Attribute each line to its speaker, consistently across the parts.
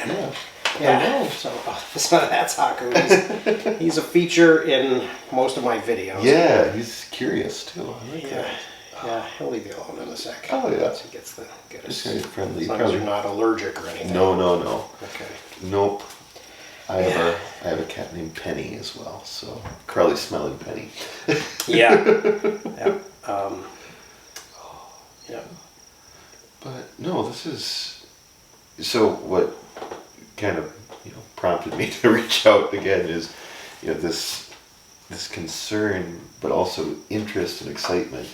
Speaker 1: Yeah.
Speaker 2: Yeah, so that's Haku. He's a feature in most of my videos.
Speaker 1: Yeah, he's curious too. I like
Speaker 2: Yeah,
Speaker 1: that.
Speaker 2: yeah, he'll leave you alone in a sec.
Speaker 1: Oh, yeah.
Speaker 2: Once he gets the get
Speaker 1: He's
Speaker 2: us.
Speaker 1: very friendly.
Speaker 2: As long as you're not allergic or anything.
Speaker 1: No.
Speaker 2: Okay.
Speaker 1: Nope. I have a cat named Penny as well, so Carly smelling Penny.
Speaker 2: Yeah. Yeah. Yeah.
Speaker 1: But no, this is so what kind of prompted me to reach out again is this concern, but also interest and excitement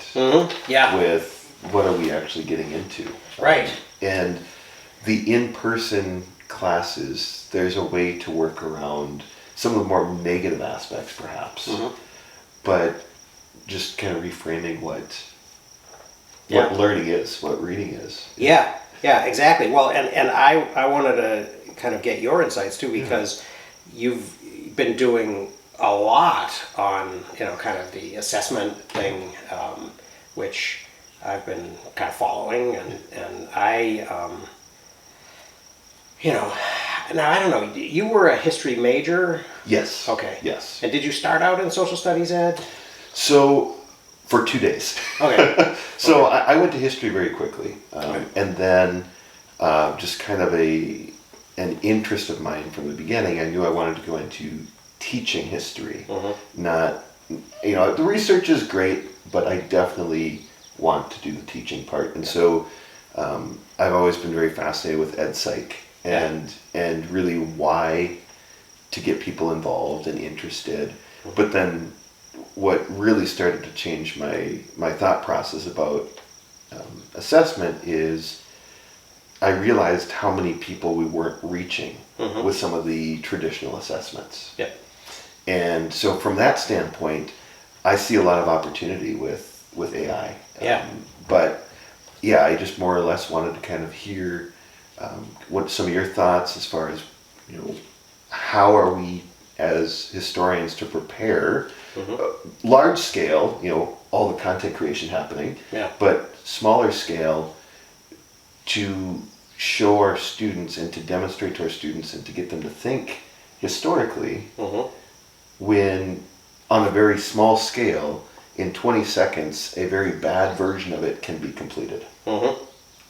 Speaker 2: Yeah.
Speaker 1: with what are we actually getting into,
Speaker 2: Right.
Speaker 1: And the in-person classes, there's a way to work around some of the more negative aspects perhaps, but just kind of reframing what learning is, what reading is.
Speaker 2: Yeah, exactly. Well, and I wanted to kind of get your insights too, because you've been doing a lot on kind of the assessment thing, which I've been kind of following, and I now I don't know. You were a history major.
Speaker 1: Yes.
Speaker 2: Okay.
Speaker 1: Yes.
Speaker 2: And did you start out in social studies ed?
Speaker 1: So for 2 days.
Speaker 2: Okay.
Speaker 1: So I went to history very quickly, and then just kind of an interest of mine from the beginning. I knew I wanted to go into teaching history. Not, the research is great, but I definitely want to do the teaching part. And so I've always been very fascinated with ed psych and really why to get people involved and interested. But then what really started to change my thought process about assessment is I realized how many people we weren't reaching with some of the traditional assessments.
Speaker 2: Yeah.
Speaker 1: And so from that standpoint, I see a lot of opportunity with AI.
Speaker 2: Yeah.
Speaker 1: But yeah, I just more or less wanted to kind of hear what some of your thoughts as far as, how are we as historians to prepare large scale, all the content creation happening, but smaller scale to show our students and to demonstrate to our students and to get them to think historically when on a very small scale, in 20 seconds, a very bad version of it can be completed.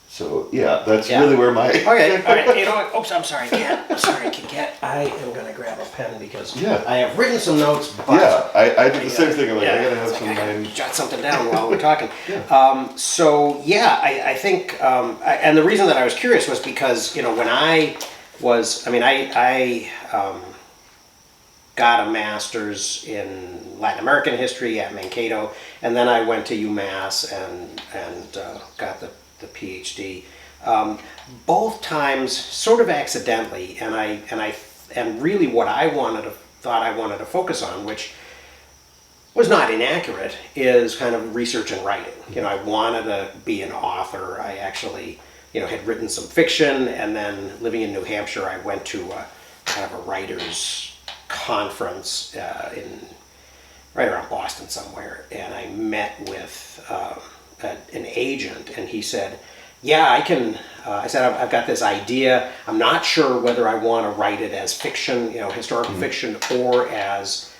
Speaker 1: So yeah, that's really where my...
Speaker 2: Okay, all right, you know what? Oops, I'm sorry, Kat. I am going to grab a pen because I have written some notes, but...
Speaker 1: Yeah, I did the same thing. I got to have some...
Speaker 2: I gotta jot something down while we're talking. I think, and the reason that I was curious was because, when I was, I got a master's in Latin American history at Mankato, and then I went to UMass and got the PhD. Both times sort of accidentally, and really what I thought I wanted to focus on, which was not inaccurate, is kind of research and writing. I wanted to be an author. I actually, had written some fiction, and then living in New Hampshire, I went to kind of a writers' conference right around Boston somewhere, and I met with an agent, and he said, I can, I said, I've got this idea. I'm not sure whether I want to write it as fiction, historical fiction, or as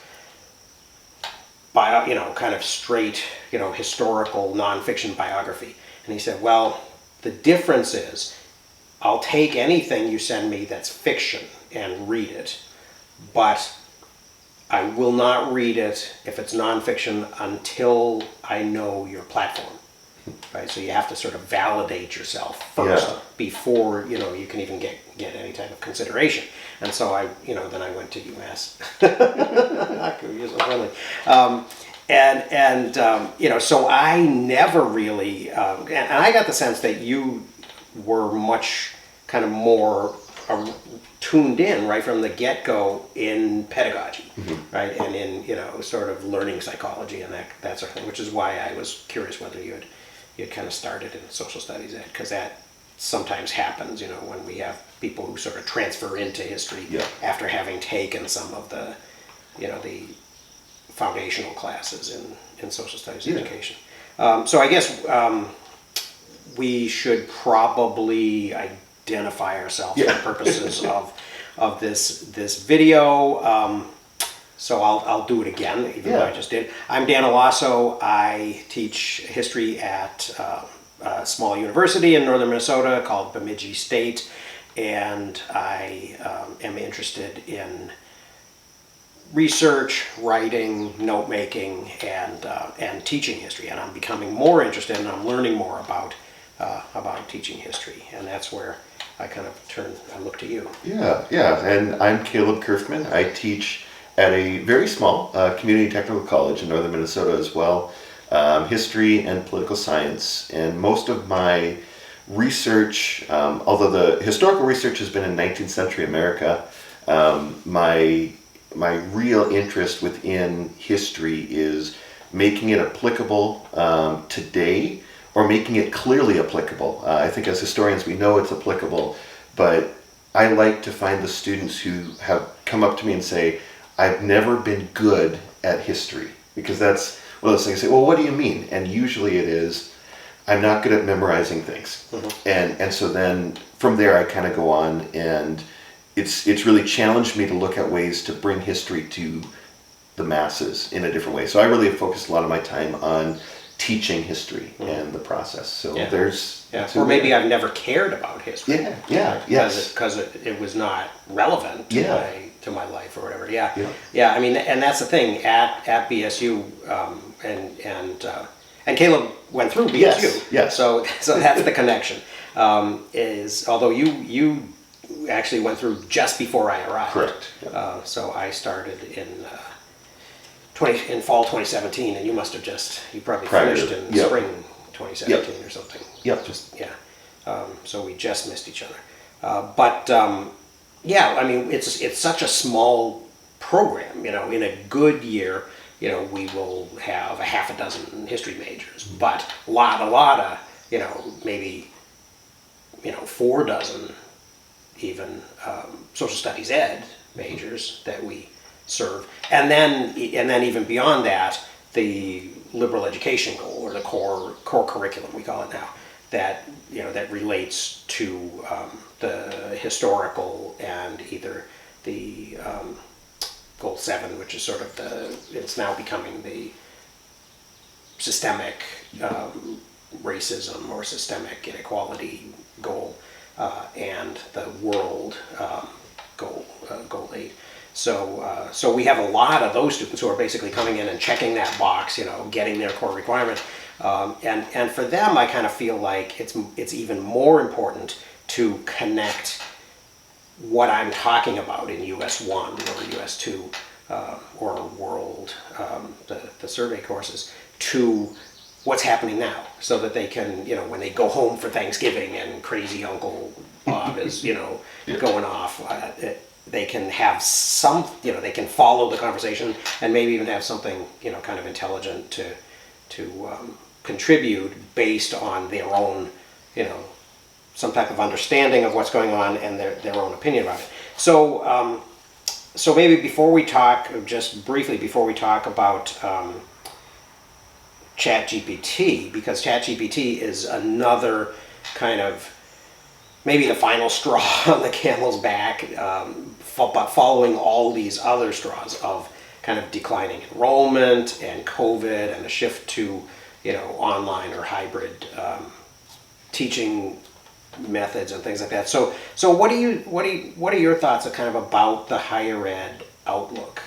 Speaker 2: kind of straight, historical nonfiction biography. And he said, well, the difference is I'll take anything you send me that's fiction and read it, but I will not read it if it's nonfiction until I know your platform. Right, so you have to sort of validate yourself first before you can even get any type of consideration. And so then I went to UMass. So I never really, and I got the sense that you were much kind of more tuned in right from the get-go in pedagogy, right, and in sort of learning psychology and that sort of thing, which is why I was curious whether you had kind of started in social studies ed, because that sometimes happens, when we have people who sort of transfer into history after having taken some of the, the foundational classes in social studies education. So I guess we should probably, I identify ourselves
Speaker 1: Yeah.
Speaker 2: for purposes of this video. So I'll do it again, even though I just did. I'm Dan Alasso. I teach history at a small university in northern Minnesota called Bemidji State, and I am interested in research, writing, note making, and teaching history. And I'm becoming more interested, and I'm learning more about teaching history. And that's where I kind of I look to you.
Speaker 1: Yeah. And I'm Caleb Curfman. I teach at a very small community technical college in northern Minnesota as well, history and political science. And most of my research, although the historical research has been in 19th century America, my real interest within history is making it applicable today, or making it clearly applicable. I think as historians we know it's applicable, but I like to find the students who have come up to me and say, I've never been good at history. Because that's one of those things, say, well, what do you mean? And usually it is, I'm not good at memorizing things. And so then from there I kind of go on, and it's really challenged me to look at ways to bring history to the masses in a different way. So I really have focused a lot of my time on teaching history and the process. So there's...
Speaker 2: Or maybe I've never cared about history.
Speaker 1: Yes.
Speaker 2: It was not relevant to my life or whatever. I mean, and that's the thing at BSU, and Caleb went through BSU.
Speaker 1: Yes.
Speaker 2: So that's the connection. Is although you actually went through just before I arrived.
Speaker 1: Correct.
Speaker 2: So I started in fall 2017, and you must have you probably finished in spring 2017 or something. So we just missed each other. I mean, it's such a small program. In a good year, we will have a half a dozen history majors, but a lot of, maybe, 4 dozen even social studies ed majors that we serve, and then even beyond that, the liberal education goal, or the core curriculum we call it now, that that relates to the historical and either the goal 7, which is sort of it's now becoming the systemic racism or systemic inequality goal, and the world goal 8. So we have a lot of those students who are basically coming in and checking that box, getting their core requirement, and for them, I kind of feel like it's even more important to connect what I'm talking about in US 1 or US 2 or World, the survey courses, to what's happening now, so that they can, when they go home for Thanksgiving and crazy Uncle Bob is, going off, they can have some, they can follow the conversation and maybe even have something, kind of intelligent to contribute based on their own, some type of understanding of what's going on and their own opinion about it. So maybe just briefly before we talk about ChatGPT, because ChatGPT is another kind of maybe the final straw on the camel's back, but following all these other straws of kind of declining enrollment and COVID and a shift to online or hybrid teaching methods and things like that. So what are your thoughts kind of about the higher ed outlook?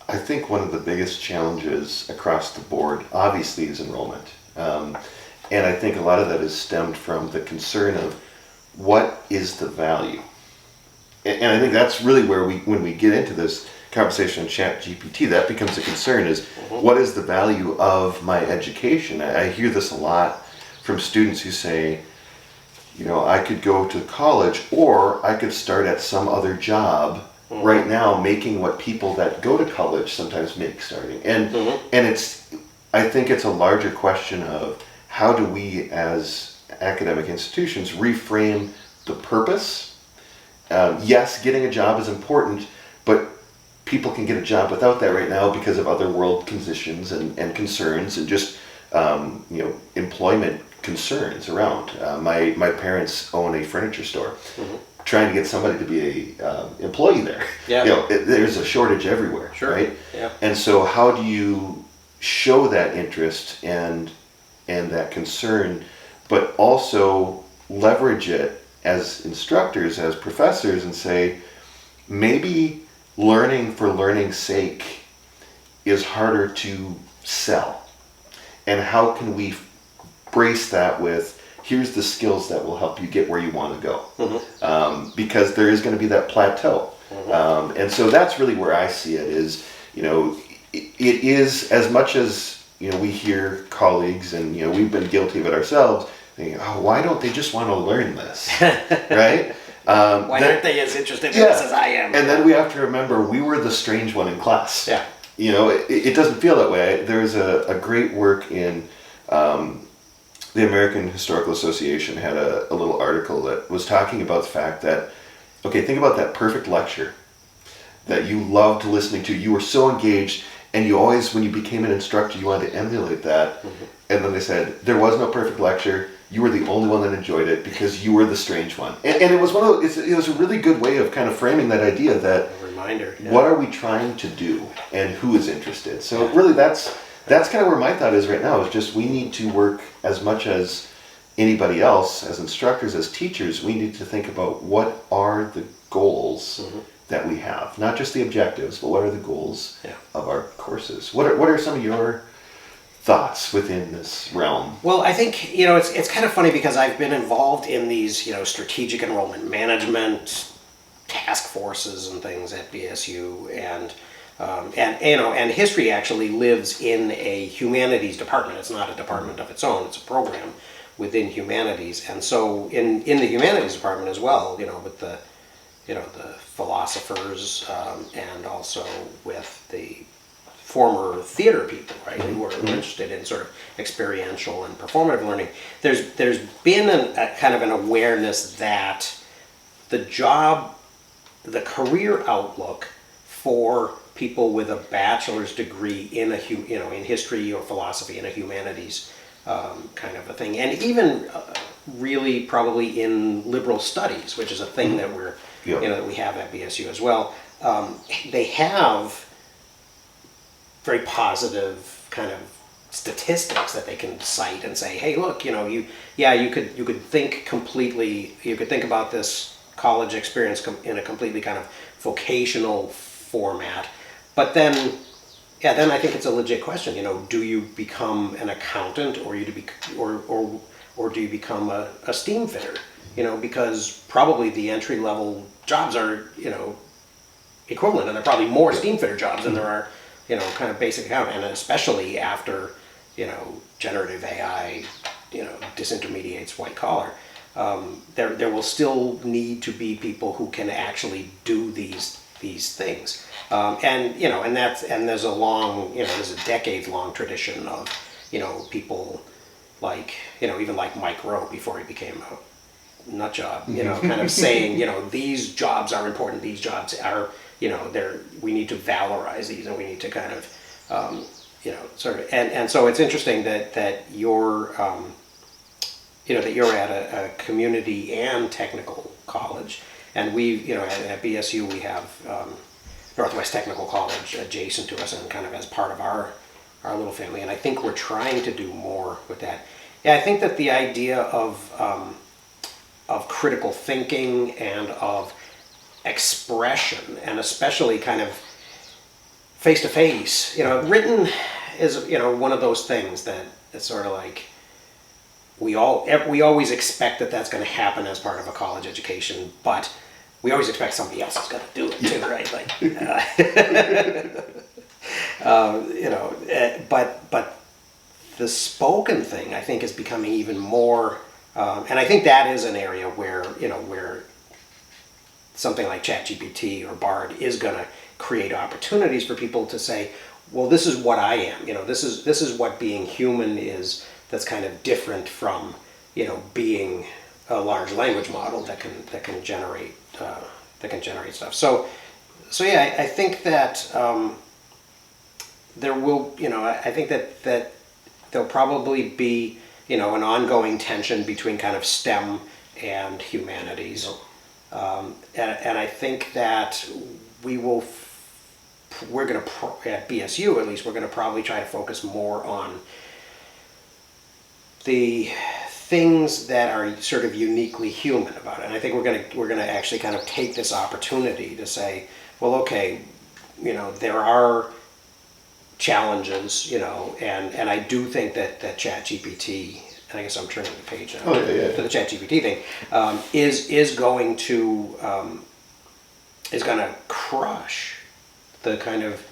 Speaker 1: I think one of the biggest challenges across the board, obviously, is enrollment. And I think a lot of that is stemmed from the concern of what is the value. And I think that's really where when we get into this conversation on ChatGPT, that becomes a concern, is what is the value of my education? I hear this a lot from students who say, I could go to college, or I could start at some other job right now making what people that go to college sometimes make starting. And I think it's a larger question of how do we as academic institutions reframe the purpose. Yes, getting a job is important, but people can get a job without that right now because of other world conditions and concerns, and just employment concerns around. My parents own a furniture store.
Speaker 2: Mm-hmm.
Speaker 1: Trying to get somebody to be a employee there.
Speaker 2: Yeah.
Speaker 1: There's a shortage everywhere,
Speaker 2: Sure.
Speaker 1: right?
Speaker 2: Yeah.
Speaker 1: And so how do you show that interest and that concern, but also leverage it as instructors, as professors, and say, maybe learning for learning's sake is harder to sell. And how can we brace that with, here's the skills that will help you get where you want to go.
Speaker 2: Mm-hmm.
Speaker 1: Because there is going to be that plateau.
Speaker 2: Mm-hmm.
Speaker 1: And so that's really where I see it is, it is as much as, we hear colleagues and, we've been guilty of it ourselves, thinking, oh, why don't they just want to learn this, right?
Speaker 2: Why aren't they as interested in this as I am?
Speaker 1: And then we have to remember we were the strange one in class.
Speaker 2: Yeah.
Speaker 1: It doesn't feel that way. There's a great work in the American Historical Association had a little article that was talking about the fact that, okay, think about that perfect lecture that you loved listening to. You were so engaged, and you always, when you became an instructor, you wanted to emulate that. Mm-hmm. And then they said, there was no perfect lecture. You were the only one that enjoyed it because you were the strange one. And it was it was a really good way of kind of framing that idea that,
Speaker 2: a reminder, yeah.
Speaker 1: What are we trying to do and who is interested? So really that's kind of where my thought is right now, is just we need to work as much as anybody else, as instructors, as teachers, we need to think about what are the goals mm-hmm. that we have. Not just the objectives, but what are the goals of our courses? What are some of your thoughts within this realm?
Speaker 2: Well, I think, it's kind of funny because I've been involved in these, strategic enrollment management task forces and things at BSU, and history actually lives in a humanities department. It's not a department of its own. It's a program within humanities. And so in the humanities department as well, with the philosophers, and also with the former theater people, right, who are interested in sort of experiential and performative learning. There's been a kind of an awareness that the career outlook for people with a bachelor's degree in in history or philosophy, in a humanities kind of a thing, and even really probably in liberal studies, which is a thing that we're that we have at BSU as well. They have very positive kind of statistics that they can cite and say, hey, look, you could think completely, you could think about this college experience in a completely kind of vocational format, but then I think it's a legit question. Do you become an accountant, or do you become a steam fitter? Because probably the entry level jobs are equivalent, and there are probably more steam fitter jobs than there are kind of basic accountant, and especially after generative AI disintermediates white collar. There will still need to be people who can actually do these things, and there's a long there's a decades long tradition of people like even like Mike Rowe before he became a nut job, kind of saying these jobs are important, these jobs are we need to valorize these, and we need to kind of sort of and so it's interesting that you're that you're at a community and technical college, and we at BSU we have Northwest Technical College adjacent to us and kind of as part of our little family, and I think we're trying to do more with that. Yeah, I think that the idea of critical thinking and of expression, and especially kind of face to face, written is one of those things that it's sort of like we always expect that that's going to happen as part of a college education, but we always expect somebody else is going to do it too, right? Like, but the spoken thing, I think, is becoming even more, and I think that is an area where where something like ChatGPT or Bard is going to create opportunities for people to say, well, this is what I am. This is what being human is. That's kind of different from being a large language model that can generate stuff. So yeah, I think that there will I think that there'll probably be, an ongoing tension between kind of STEM and humanities. And I think that we're going to, at BSU at least, we're going to probably try to focus more on the things that are sort of uniquely human about it. And I think we're going to actually kind of take this opportunity to say, well, okay, there are challenges, and I do think that ChatGPT, and I guess I'm turning the page now to the ChatGPT thing, is going to crush the kind of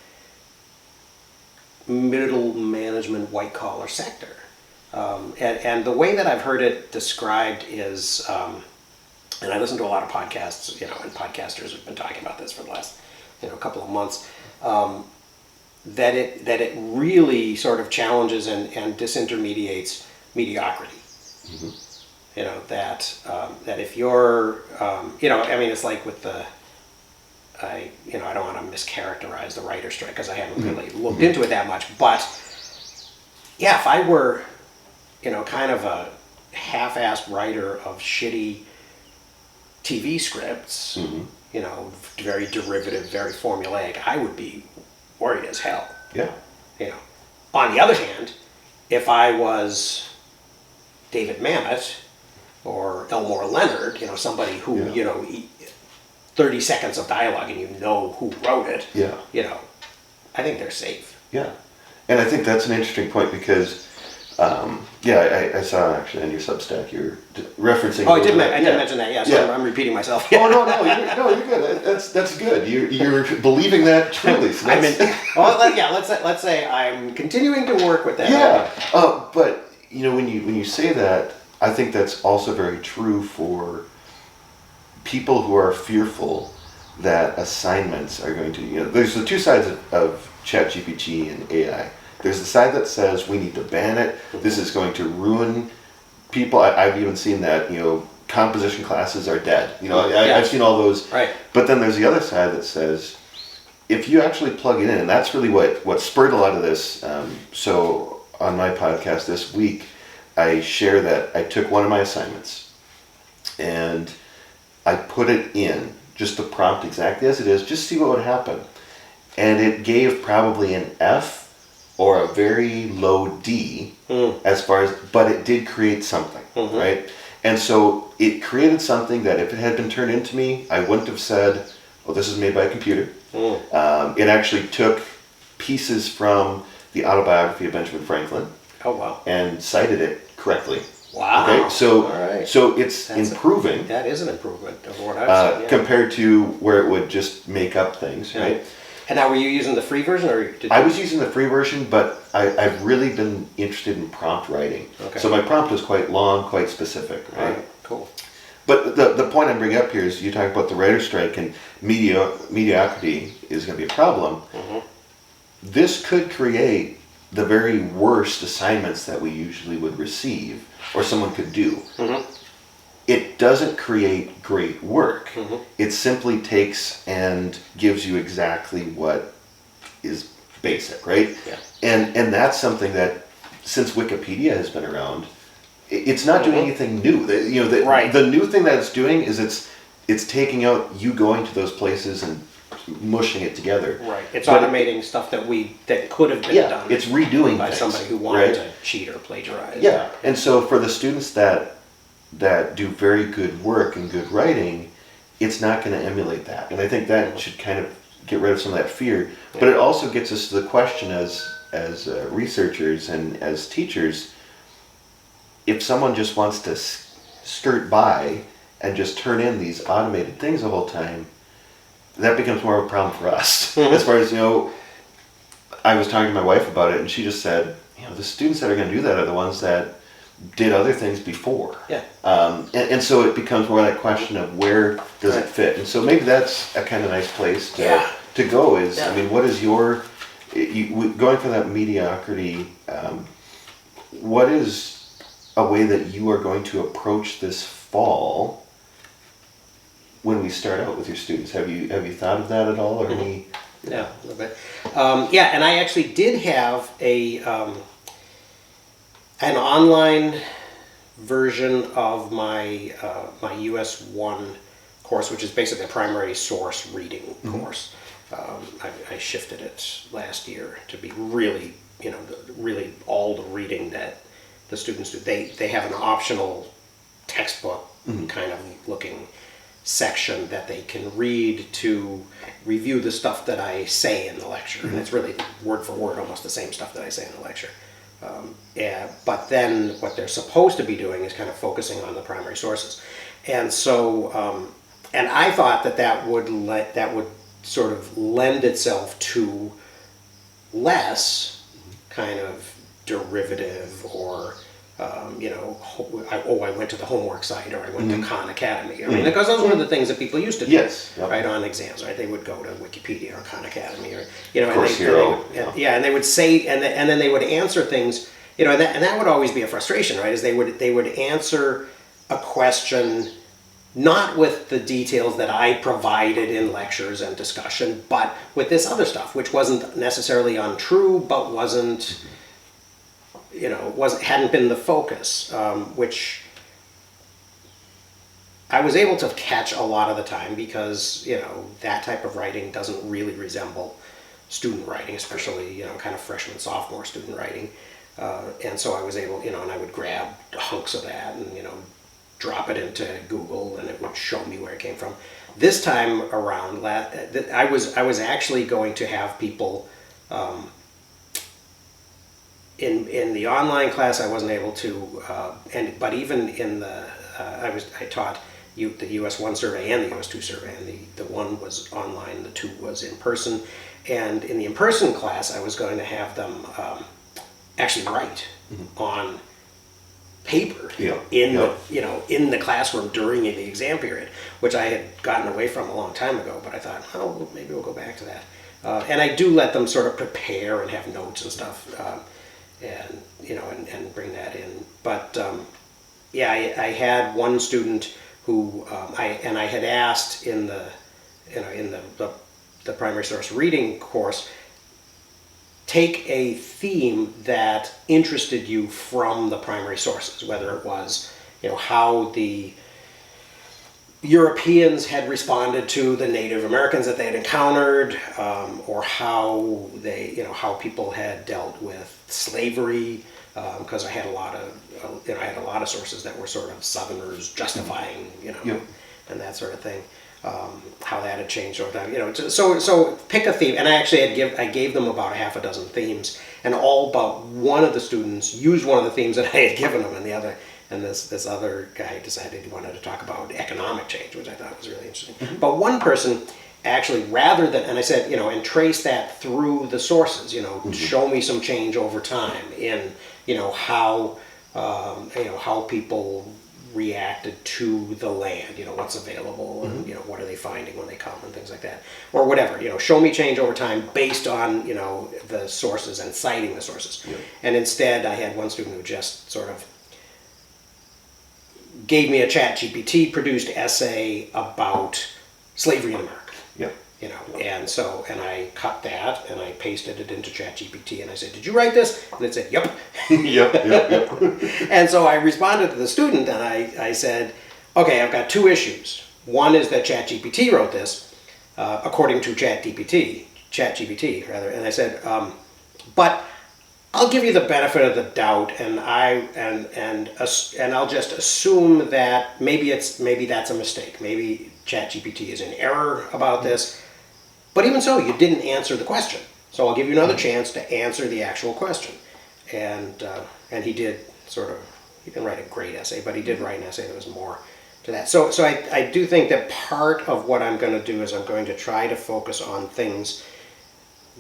Speaker 2: middle management white collar sector. And the way that I've heard it described is, and I listen to a lot of podcasts, and podcasters have been talking about this for the last, couple of months, that it really sort of challenges and disintermediates mediocrity. That if you're, it's like with I don't want to mischaracterize the writer's strike because I haven't really looked into it that much, but yeah, if I were, kind of a half-assed writer of shitty TV scripts, very derivative, very formulaic, I would be worried as hell.
Speaker 1: Yeah.
Speaker 2: On the other hand, if I was David Mamet or Elmore Leonard, somebody who, 30 seconds of dialogue and who wrote it, I think they're safe.
Speaker 1: Yeah. And I think that's an interesting point because, I saw actually on your Substack you're referencing.
Speaker 2: Oh, I did mention that. Yeah, so I'm repeating myself.
Speaker 1: Oh you're good. That's good. You're believing that truly. So
Speaker 2: let's say I'm continuing to work with that.
Speaker 1: Yeah. But when you say that, I think that's also very true for people who are fearful that assignments are going to. There's the two sides of ChatGPT and AI. There's the side that says we need to ban it. This is going to ruin people. I've even seen that, composition classes are dead. I've seen all those.
Speaker 2: Right.
Speaker 1: But then there's the other side that says if you actually plug it in, and that's really what spurred a lot of this. So on my podcast this week, I share that I took one of my assignments and I put it in, just the prompt exactly as it is, just see what would happen. And it gave probably an F or a very low D but it did create something, right? And so it created something that if it had been turned into me, I wouldn't have said, well, this is made by a computer. It actually took pieces from the autobiography of Benjamin Franklin.
Speaker 2: Oh, wow.
Speaker 1: And cited it correctly.
Speaker 2: Wow.
Speaker 1: Okay, so
Speaker 2: right.
Speaker 1: So it's improving.
Speaker 2: That is an improvement over what I've said.
Speaker 1: Compared to where it would just make up things, right?
Speaker 2: And now, were you using the free version, or
Speaker 1: I was using the free version, but I've really been interested in prompt writing. Okay. So my prompt was quite long, quite specific, right?
Speaker 2: All right, cool.
Speaker 1: But the point I'm bringing up here is you talk about the writer's strike and mediocrity is going to be a problem. This could create the very worst assignments that we usually would receive or someone could do. It doesn't create great work. It simply takes and gives you exactly what is basic, right?
Speaker 2: Yeah.
Speaker 1: And that's something that since Wikipedia has been around, it's not doing anything new. The new thing that it's doing is it's taking out you going to those places and mushing it together.
Speaker 2: Right. It's automating stuff that could have been done.
Speaker 1: It's redoing
Speaker 2: by
Speaker 1: things,
Speaker 2: somebody who wanted to cheat or plagiarize.
Speaker 1: Yeah. And so for the students that do very good work and good writing, it's not going to emulate that. And I think that should kind of get rid of some of that fear. Yeah. But it also gets us to the question as researchers and as teachers, if someone just wants to skirt by and just turn in these automated things the whole time, that becomes more of a problem for us. As far as, I was talking to my wife about it and she just said, the students that are going to do that are the ones that did other things before.
Speaker 2: Yeah.
Speaker 1: And so it becomes more that question of where does it fit? And so maybe that's a kind of nice place to go is, what is going for that mediocrity, what is a way that you are going to approach this fall when we start out with your students? Have you thought of that at all or any?
Speaker 2: Yeah, a little bit. And I actually did have an online version of my my US 1 course, which is basically a primary source reading course. I shifted it last year to be really, really all the reading that the students do. They have an optional textbook kind of looking section that they can read to review the stuff that I say in the lecture, and it's really word for word almost the same stuff that I say in the lecture. But then what they're supposed to be doing is kind of focusing on the primary sources, and so and I thought that would sort of lend itself to less kind of derivative or I went to the homework site, or I went to Khan Academy. I mean, because those were the things that people used to do, right, on exams, right? They would go to Wikipedia or Khan Academy, or and they would say, and then they would answer things, and that would always be a frustration, right? Is they would answer a question not with the details that I provided in lectures and discussion, but with this other stuff, which wasn't necessarily untrue, but wasn't. Hadn't been the focus, which I was able to catch a lot of the time because, that type of writing doesn't really resemble student writing, especially, kind of freshman, sophomore student writing. And so I was able, and I would grab hunks of that and, drop it into Google, and it would show me where it came from. This time around, I was actually going to have people, in the online class, I wasn't able to, but even in the, I taught the US 1 survey and the US 2 survey, and the 1 was online, the 2 was in person, and in the in-person class, I was going to have them actually write on paper in the classroom during the exam period, which I had gotten away from a long time ago, but I thought, oh, maybe we'll go back to that. And I do let them sort of prepare and have notes and stuff. And bring that in. But I had one student who I had asked in the primary source reading course, take a theme that interested you from the primary sources, whether it was how the Europeans had responded to the Native Americans that they had encountered, or how how people had dealt with slavery, because I had a lot of sources that were sort of Southerners justifying, and that sort of thing. How that had changed over time, So pick a theme, and I gave them about a half a dozen themes, and all but one of the students used one of the themes that I had given them, and this other guy decided he wanted to talk about economic change, which I thought was really interesting. But one person actually, rather than, and I said, and trace that through the sources, show me some change over time in, how people reacted to the land, what's available, and, what are they finding when they come, and things like that, or whatever, show me change over time based on, the sources and citing the sources. And instead, I had one student who just sort of gave me a ChatGPT produced essay about slavery in America. And I cut that and I pasted it into ChatGPT and I said, "Did you write this?" And it said, "Yep."
Speaker 1: Yep.
Speaker 2: And so I responded to the student and I said, "Okay, I've got two issues. One is that ChatGPT wrote this, according to ChatGPT rather." And I said, "But I'll give you the benefit of the doubt, and I'll just assume that maybe that's a mistake. Maybe ChatGPT is in error about this. But even so, you didn't answer the question. So I'll give you another chance to answer the actual question." And he did he didn't write a great essay, but he did write an essay that was more to that. So I do think that part of what I'm going to do is I'm going to try to focus on things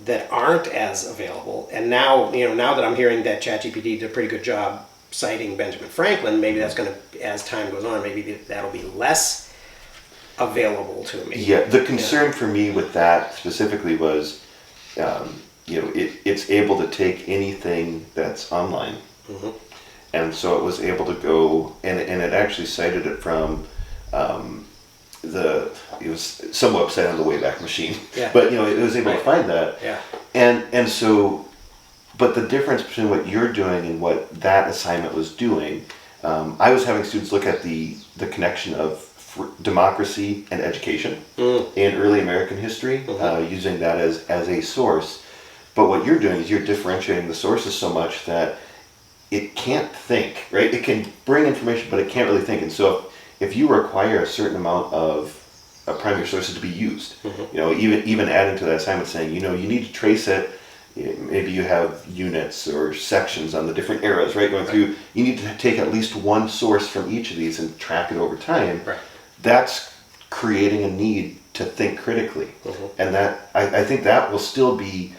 Speaker 2: that aren't as available. And now that I'm hearing that ChatGPT did a pretty good job citing Benjamin Franklin, maybe that's going to, as time goes on, maybe that'll be less available to me.
Speaker 1: Yeah, the concern for me with that specifically was, it's able to take anything that's online, and so it was able to go and it actually cited it from it was some website on the Wayback Machine, but it was able to find that, and so But the difference between what you're doing and what that assignment was doing, I was having students look at the connection of democracy and education in early American history, using that as a source. But what you're doing is you're differentiating the sources so much that it can't think, right? It can bring information, but it can't really think. And so if you require a certain amount of primary sources to be used, even adding to that assignment saying, you need to trace it. Maybe you have units or sections on the different eras, right? Going through, you need to take at least one source from each of these and track it over time.
Speaker 2: Right.
Speaker 1: That's creating a need to think critically. And that, I think that will still be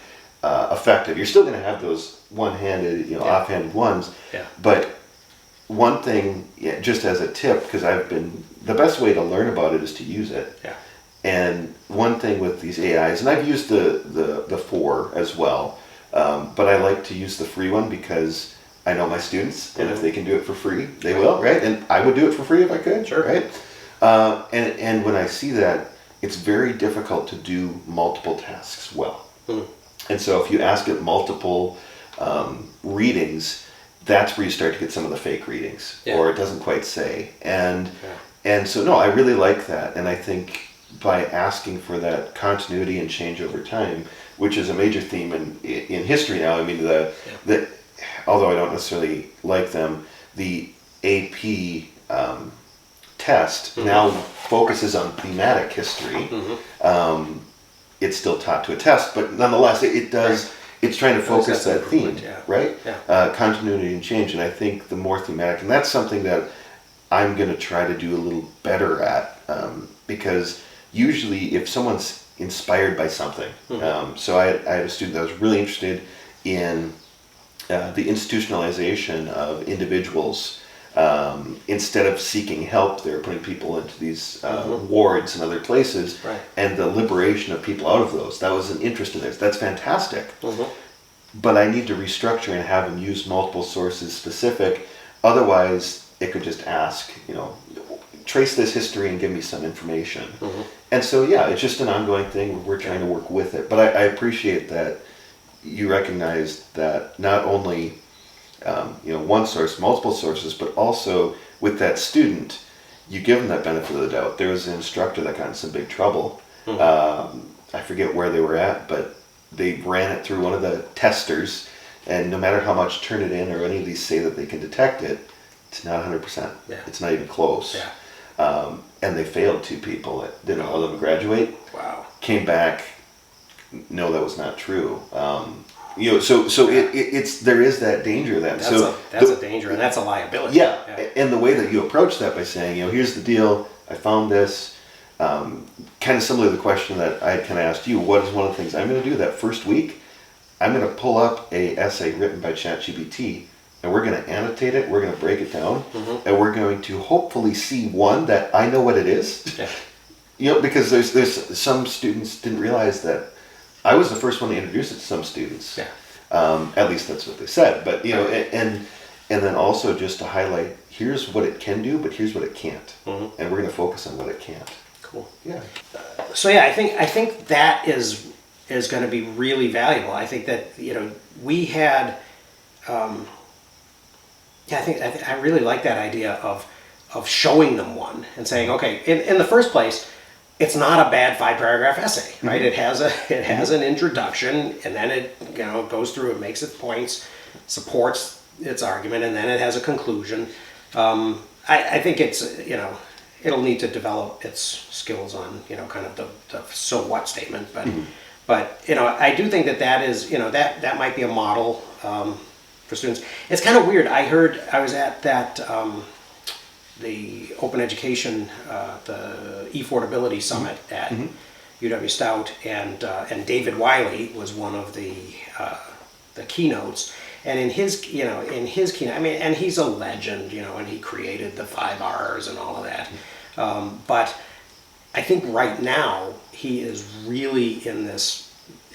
Speaker 1: effective. You're still going to have those one-handed, offhanded ones.
Speaker 2: Yeah.
Speaker 1: But one thing, just as a tip, because the best way to learn about it is to use it.
Speaker 2: Yeah.
Speaker 1: And one thing with these AIs, and I've used the 4 as well, but I like to use the free one because I know my students, and if they can do it for free, they will, right? And I would do it for free if I could,
Speaker 2: Sure.
Speaker 1: right? And when I see that, it's very difficult to do multiple tasks well. And so if you ask it multiple readings, that's where you start to get some of the fake readings, or it doesn't quite say. And so, no, I really like that. And I think by asking for that continuity and change over time, which is a major theme in history now, I mean, although I don't necessarily like them, the AP test now focuses on thematic history. It's still taught to a test, but nonetheless, it does. Right. It's trying to focus that theme, right? Yeah. Continuity and change, and I think the more thematic, and that's something that I'm going to try to do a little better at, because usually if someone's inspired by something, so I had a student that was really interested in the institutionalization of individuals. Instead of seeking help, they're putting people into these wards and other places, and the liberation of people out of those. That was an interest in this. That's fantastic. But I need to restructure and have them use multiple sources specific. Otherwise, it could just ask, trace this history and give me some information. And so, it's just an ongoing thing. We're trying to work with it. But I appreciate that you recognize that not only one source, multiple sources, but also with that student, you give them that benefit of the doubt. There was an instructor that got in some big trouble. I forget where they were at, but they ran it through one of the testers, and no matter how much Turnitin or any of these say that they can detect it, it's not 100%. It's not even close. And they failed 2 people that didn't allow them to graduate.
Speaker 2: Wow.
Speaker 1: Came back, no, that was not true. It's there is that danger then.
Speaker 2: That's a danger, and that's a liability.
Speaker 1: And the way that you approach that by saying, here's the deal, I found this, kind of similar to the question that I kind of asked you, what is one of the things I'm going to do that first week? I'm going to pull up a essay written by ChatGPT, and we're going to annotate it, we're going to break it down, and we're going to hopefully see one that I know what it is. Because there's some students didn't realize that I was the first one to introduce it to some students. At least that's what they said. But and then also just to highlight, here's what it can do, but here's what it can't, and we're going to focus on what it can't.
Speaker 2: Cool.
Speaker 1: Yeah.
Speaker 2: So I think that is going to be really valuable. I think that we had. I really like that idea of showing them one and saying, okay, in the first place, it's not a bad 5-paragraph essay, right? It has an introduction, and then it goes through, it makes its points, supports its argument, and then it has a conclusion. I think it's it'll need to develop its skills on kind of the so what statement, but I do think that is that might be a model for students. It's kind of weird. I was at that. The Open Education, the eFordability Summit at UW Stout, and David Wiley was one of the keynotes. And in his keynote, I mean, and he's a legend, and he created the 5 R's and all of that. But I think right now he is really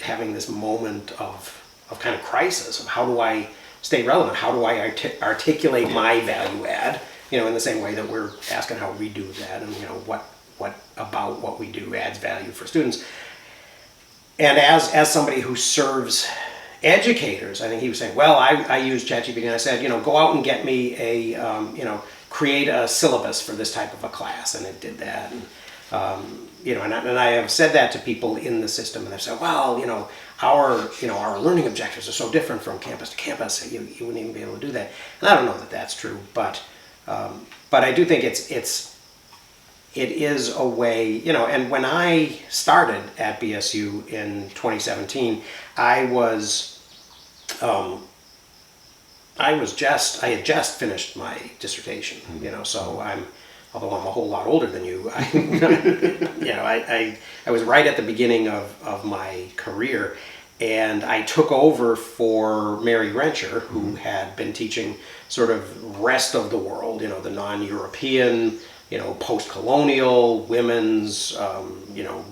Speaker 2: having this moment of kind of crisis of how do I stay relevant? How do I articulate my value add? In the same way that we're asking how we do that, and what about what we do adds value for students. And as somebody who serves educators, I think he was saying, well, I use ChatGPT, and I said, go out and get me create a syllabus for this type of a class, and it did that. And I have said that to people in the system, and they've said, well, our learning objectives are so different from campus to campus, you wouldn't even be able to do that. And I don't know that that's true, but I do think it is a way, and when I started at BSU in 2017, I had just finished my dissertation, so although I'm a whole lot older than you, I was right at the beginning of my career, and I took over for Mary Renscher, who had been teaching sort of rest of the world, the non-European, post-colonial, women's,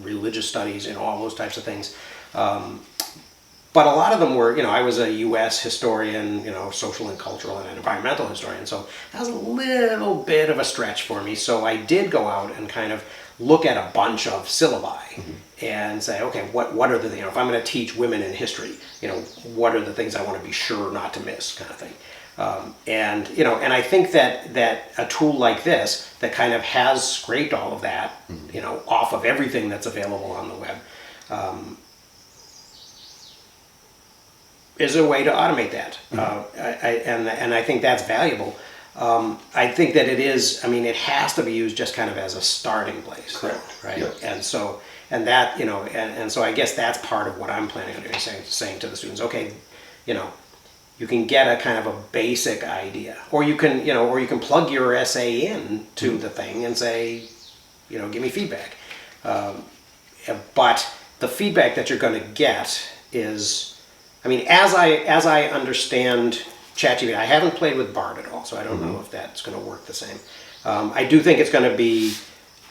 Speaker 2: religious studies, all those types of things. But a lot of them were, I was a U.S. historian, social and cultural and environmental historian, so that was a little bit of a stretch for me. So I did go out and kind of look at a bunch of syllabi and say, okay, what are the things, if I'm going to teach women in history, what are the things I want to be sure not to miss, kind of thing. And I think that a tool like this that kind of has scraped all of that, off of everything that's available on the web, is a way to automate that. And I think that's valuable. I think that it is, it has to be used just kind of as a starting place.
Speaker 1: Correct.
Speaker 2: Right?
Speaker 1: Yep.
Speaker 2: And so I guess that's part of what I'm planning on doing, saying to the students, okay, you can get a kind of a basic idea, or you can plug your essay in to the thing and say, give me feedback. But the feedback that you're going to get is, as I understand ChatGPT, I haven't played with Bard at all, so I don't know if that's going to work the same. I do think it's going to be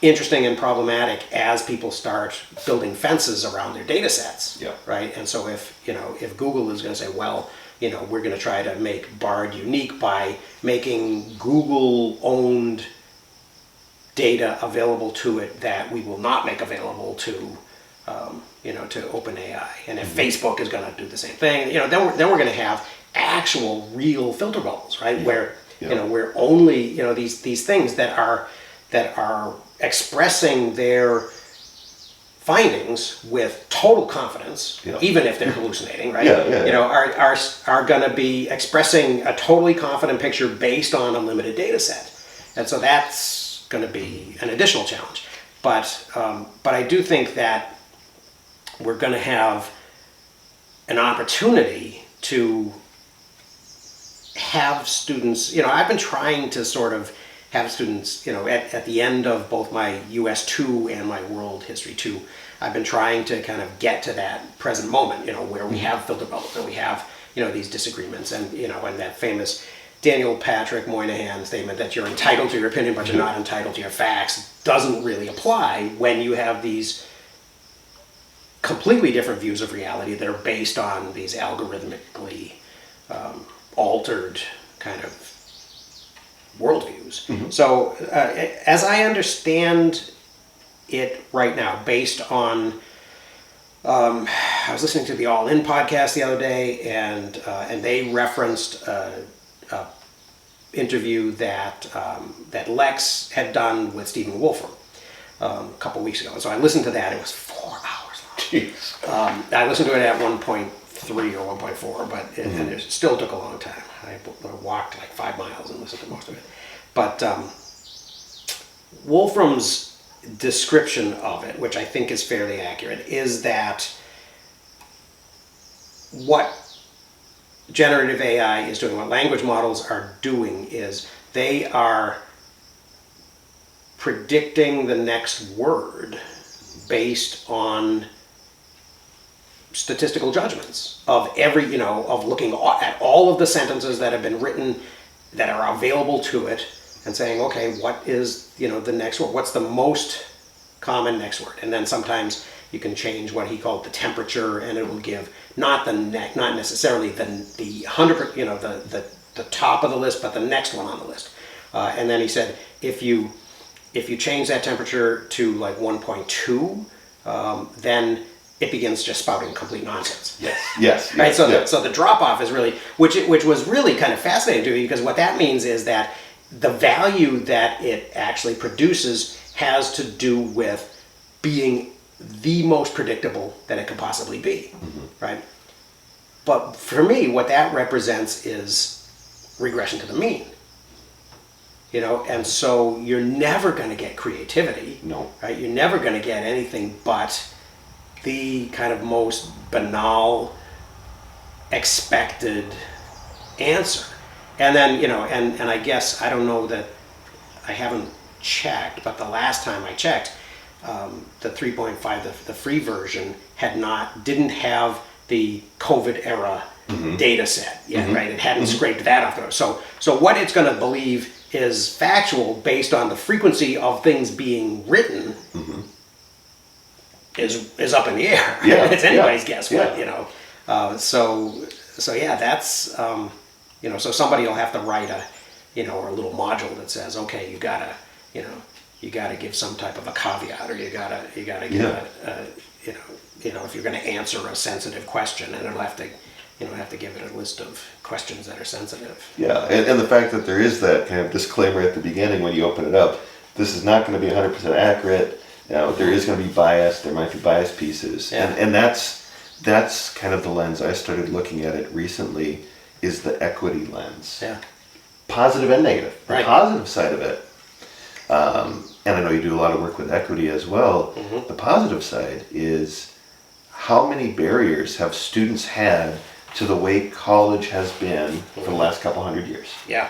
Speaker 2: interesting and problematic as people start building fences around their data sets, right? And so if Google is going to say, well, we're going to try to make Bard unique by making Google-owned data available to it that we will not make available to to OpenAI. And if Facebook is going to do the same thing, then we're going to have actual real filter bubbles, right? Where where only these things that are expressing their findings with total confidence, even if they're hallucinating, right? Are going to be expressing a totally confident picture based on a limited data set, and so that's going to be an additional challenge. But I do think that we're going to have an opportunity to have students, I've been trying to sort of have students, at the end of both my US 2 and my World History 2, I've been trying to kind of get to that present moment, where we have filter bubbles and we have, these disagreements and, and that famous Daniel Patrick Moynihan statement that you're entitled to your opinion, but you're not entitled to your facts, doesn't really apply when you have these completely different views of reality that are based on these algorithmically altered kind of worldviews. So as I understand it right now, based on, I was listening to the All In podcast the other day, and they referenced a interview that Lex had done with Stephen Wolfram a couple weeks ago. And so I listened to that. It was 4 hours long. Jeez. I listened to it at 1.3 or 1.4, but and it still took a long time. I walked like 5 miles and listened to most of it. But Wolfram's description of it, which I think is fairly accurate, is that what generative AI is doing, what language models are doing, is they are predicting the next word based on statistical judgments of every, of looking at all of the sentences that have been written that are available to it and saying, okay, what is, the next word? What's the most common next word? And then sometimes you can change what he called the temperature, and it will give not necessarily the 100%, the top of the list, but the next one on the list. And then he said, if you change that temperature to like 1.2, then it begins just spouting complete nonsense.
Speaker 1: Yes.
Speaker 2: Right. So
Speaker 1: yes.
Speaker 2: so the drop off is really which was really kind of fascinating to me, because what that means is that the value that it actually produces has to do with being the most predictable that it could possibly be, right? But for me, what that represents is regression to the mean. And so you're never going to get creativity.
Speaker 1: No.
Speaker 2: Right? You're never going to get anything but the kind of most banal, expected answer. And then, and I guess, I don't know that, I haven't checked, but the last time I checked, the 3.5, the free version, didn't have the COVID era data set yet, right? It hadn't scraped that off. So what it's going to believe is factual based on the frequency of things being written is up in the air.
Speaker 1: Yeah,
Speaker 2: It's anybody's guess.
Speaker 1: yeah.
Speaker 2: So yeah, that's so somebody will have to write a or a little module that says, okay, you gotta give some type of a caveat, or you gotta give if you're going to answer a sensitive question, and it'll have to give it a list of questions that are sensitive.
Speaker 1: Yeah, and the fact that there is that kind of disclaimer at the beginning when you open it up, this is not going to be 100% accurate. There is going to be bias. There might be biased pieces, and that's kind of the lens I started looking at it recently, is the equity lens.
Speaker 2: Yeah.
Speaker 1: Positive and negative. The
Speaker 2: Right.
Speaker 1: positive side of it, and I know you do a lot of work with equity as well. The positive side is, how many barriers have students had to the way college has been for the last couple hundred years?
Speaker 2: Yeah.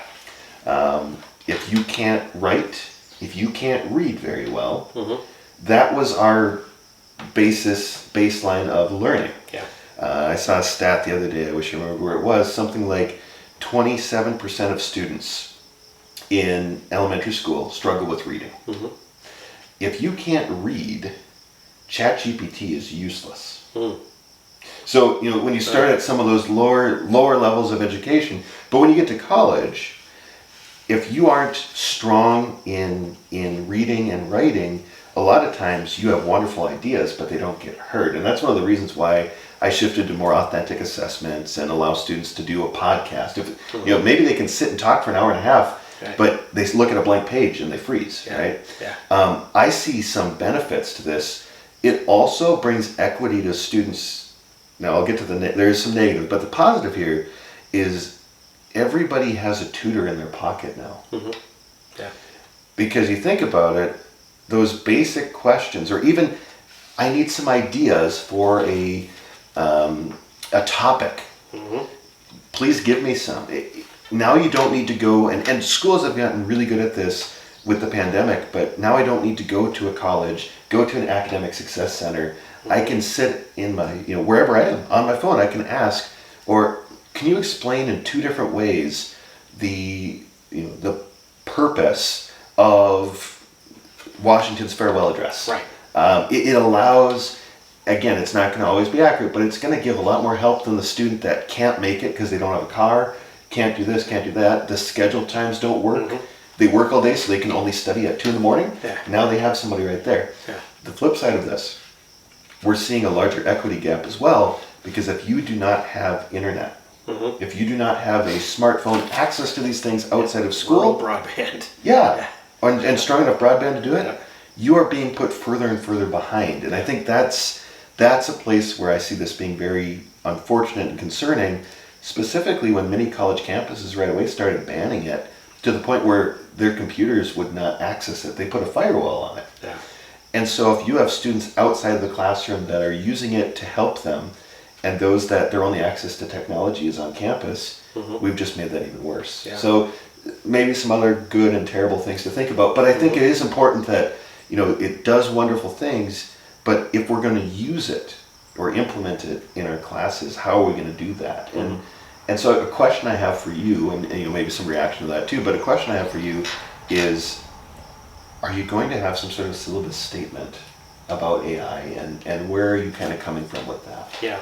Speaker 1: If you can't write, if you can't read very well, that was our baseline of learning.
Speaker 2: Yeah.
Speaker 1: I saw a stat the other day, I wish I remember where it was, something like 27% of students in elementary school struggle with reading. If you can't read, ChatGPT is useless. So, when you start at some of those lower levels of education, but when you get to college, if you aren't strong in reading and writing, a lot of times you have wonderful ideas, but they don't get heard. And that's one of the reasons why I shifted to more authentic assessments and allow students to do a podcast. If maybe they can sit and talk for an hour and a half,
Speaker 2: Right.
Speaker 1: but they look at a blank page and they freeze,
Speaker 2: Yeah.
Speaker 1: right?
Speaker 2: Yeah.
Speaker 1: I see some benefits to this. It also brings equity to students. Now I'll get to there is some negative, but the positive here is everybody has a tutor in their pocket now.
Speaker 2: Yeah.
Speaker 1: Because you think about it, those basic questions, or even, I need some ideas for a topic. Please give me some. Now you don't need to go, and schools have gotten really good at this with the pandemic, but now I don't need to go to a college, go to an academic success center. I can sit in my, wherever I am, on my phone, I can ask, or can you explain in two different ways the purpose of Washington's farewell address?
Speaker 2: Right.
Speaker 1: It allows, again, it's not going to always be accurate, but it's going to give a lot more help than the student that can't make it because they don't have a car, can't do this, can't do that. The schedule times don't work. They work all day, so they can only study at 2 in the morning.
Speaker 2: Yeah.
Speaker 1: Now they have somebody right there.
Speaker 2: Yeah.
Speaker 1: The flip side of this, we're seeing a larger equity gap as well, because if you do not have internet, if you do not have a smartphone, access to these things outside of school,
Speaker 2: Rural broadband.
Speaker 1: yeah, and strong enough broadband to do it,
Speaker 2: Yeah.
Speaker 1: you are being put further and further behind. And I think that's a place where I see this being very unfortunate and concerning, specifically when many college campuses right away started banning it to the point where their computers would not access it. They put a firewall on it.
Speaker 2: Yeah.
Speaker 1: And so if you have students outside of the classroom that are using it to help them, and those that their only access to technology is on campus, we've just made that even worse.
Speaker 2: Yeah.
Speaker 1: So maybe some other good and terrible things to think about, but I think it is important that, it does wonderful things, but if we're going to use it or implement it in our classes, how are we going to do that? And so a question I have for you, and maybe some reaction to that too, but a question I have for you is, are you going to have some sort of syllabus statement about AI, and where are you kind of coming from with that?
Speaker 2: Yeah.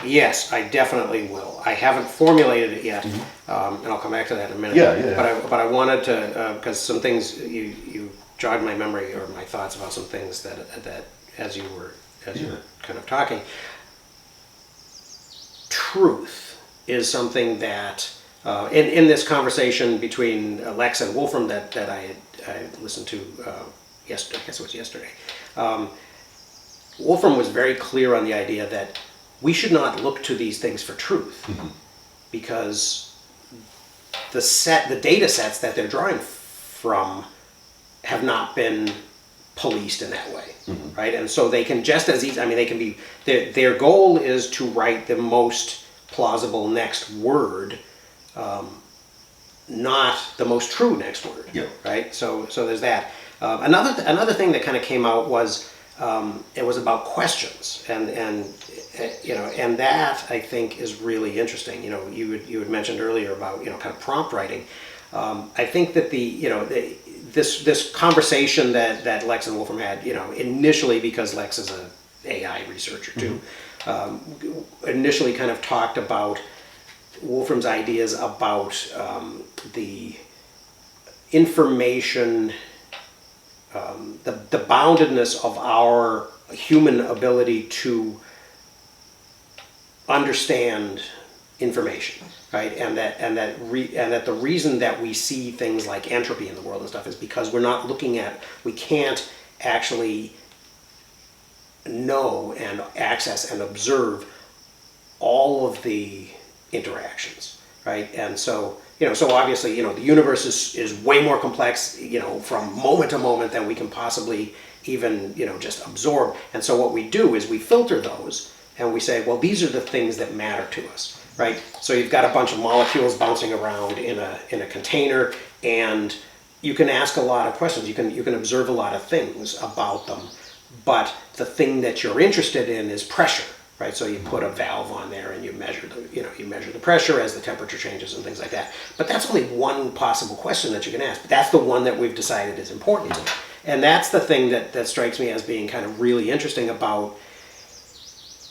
Speaker 2: Yes, I definitely will. I haven't formulated it yet, and I'll come back to that in a minute.
Speaker 1: Yeah.
Speaker 2: But I wanted to, because some things you jogged my memory or my thoughts about some things that as you were you're kind of talking. Truth is something that in this conversation between Lex and Wolfram that I listened to yesterday, I guess it was yesterday. Wolfram was very clear on the idea that we should not look to these things for truth, because the data sets that they're drawing from have not been policed in that way, right? And so they can just as easy, I mean, they can be, their goal is to write the most plausible next word, not the most true next word, right? So there's that. Another thing that kind of came out was it was about questions, and that I think is really interesting. You had mentioned earlier about kind of prompt writing. I think that this conversation that Lex and Wolfram had, initially, because Lex is an AI researcher too, initially kind of talked about Wolfram's ideas about the information, the boundedness of our human ability to understand information, right? And that the reason that we see things like entropy in the world and stuff is because we can't actually know and access and observe all of the interactions, right? And so so obviously the universe is way more complex from moment to moment than we can possibly even just absorb. And so what we do is we filter those and we say, well, these are the things that matter to us, right? So you've got a bunch of molecules bouncing around in a container, and you can ask a lot of questions. You can observe a lot of things about them, but the thing that you're interested in is pressure, right? So you put a valve on there and you measure the pressure as the temperature changes and things like that. But that's only one possible question that you can ask. But that's the one that we've decided is important. And that's the thing that strikes me as being kind of really interesting about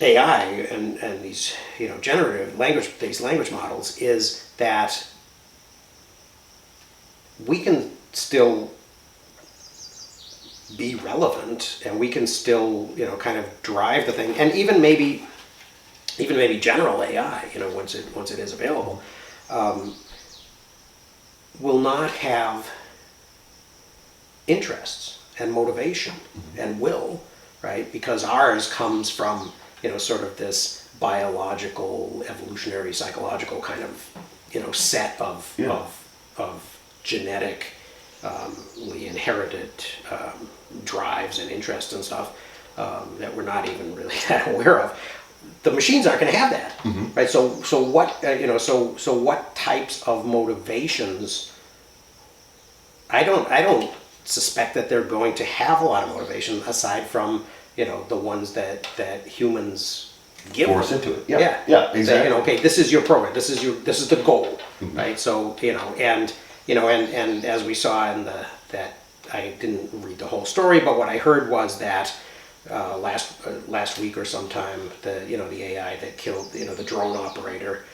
Speaker 2: AI and these generative language-based language models, is that we can still be relevant, and we can still kind of drive the thing, and even maybe general AI once it is available, will not have interests and motivation and will, right? Because ours comes from sort of this biological, evolutionary, psychological kind of set of genetically inherited drives and interests and stuff that we're not even really that aware of. The machines aren't going to have that, right? So what so what types of motivations? I don't suspect that they're going to have a lot of motivation aside from the ones that humans give
Speaker 1: force
Speaker 2: them.
Speaker 1: into it.
Speaker 2: Yeah,
Speaker 1: exactly.
Speaker 2: Say, okay, this is your program. This is the goal, right? So and as we saw in that I didn't read the whole story, but what I heard was that last week or sometime the AI that killed the drone operator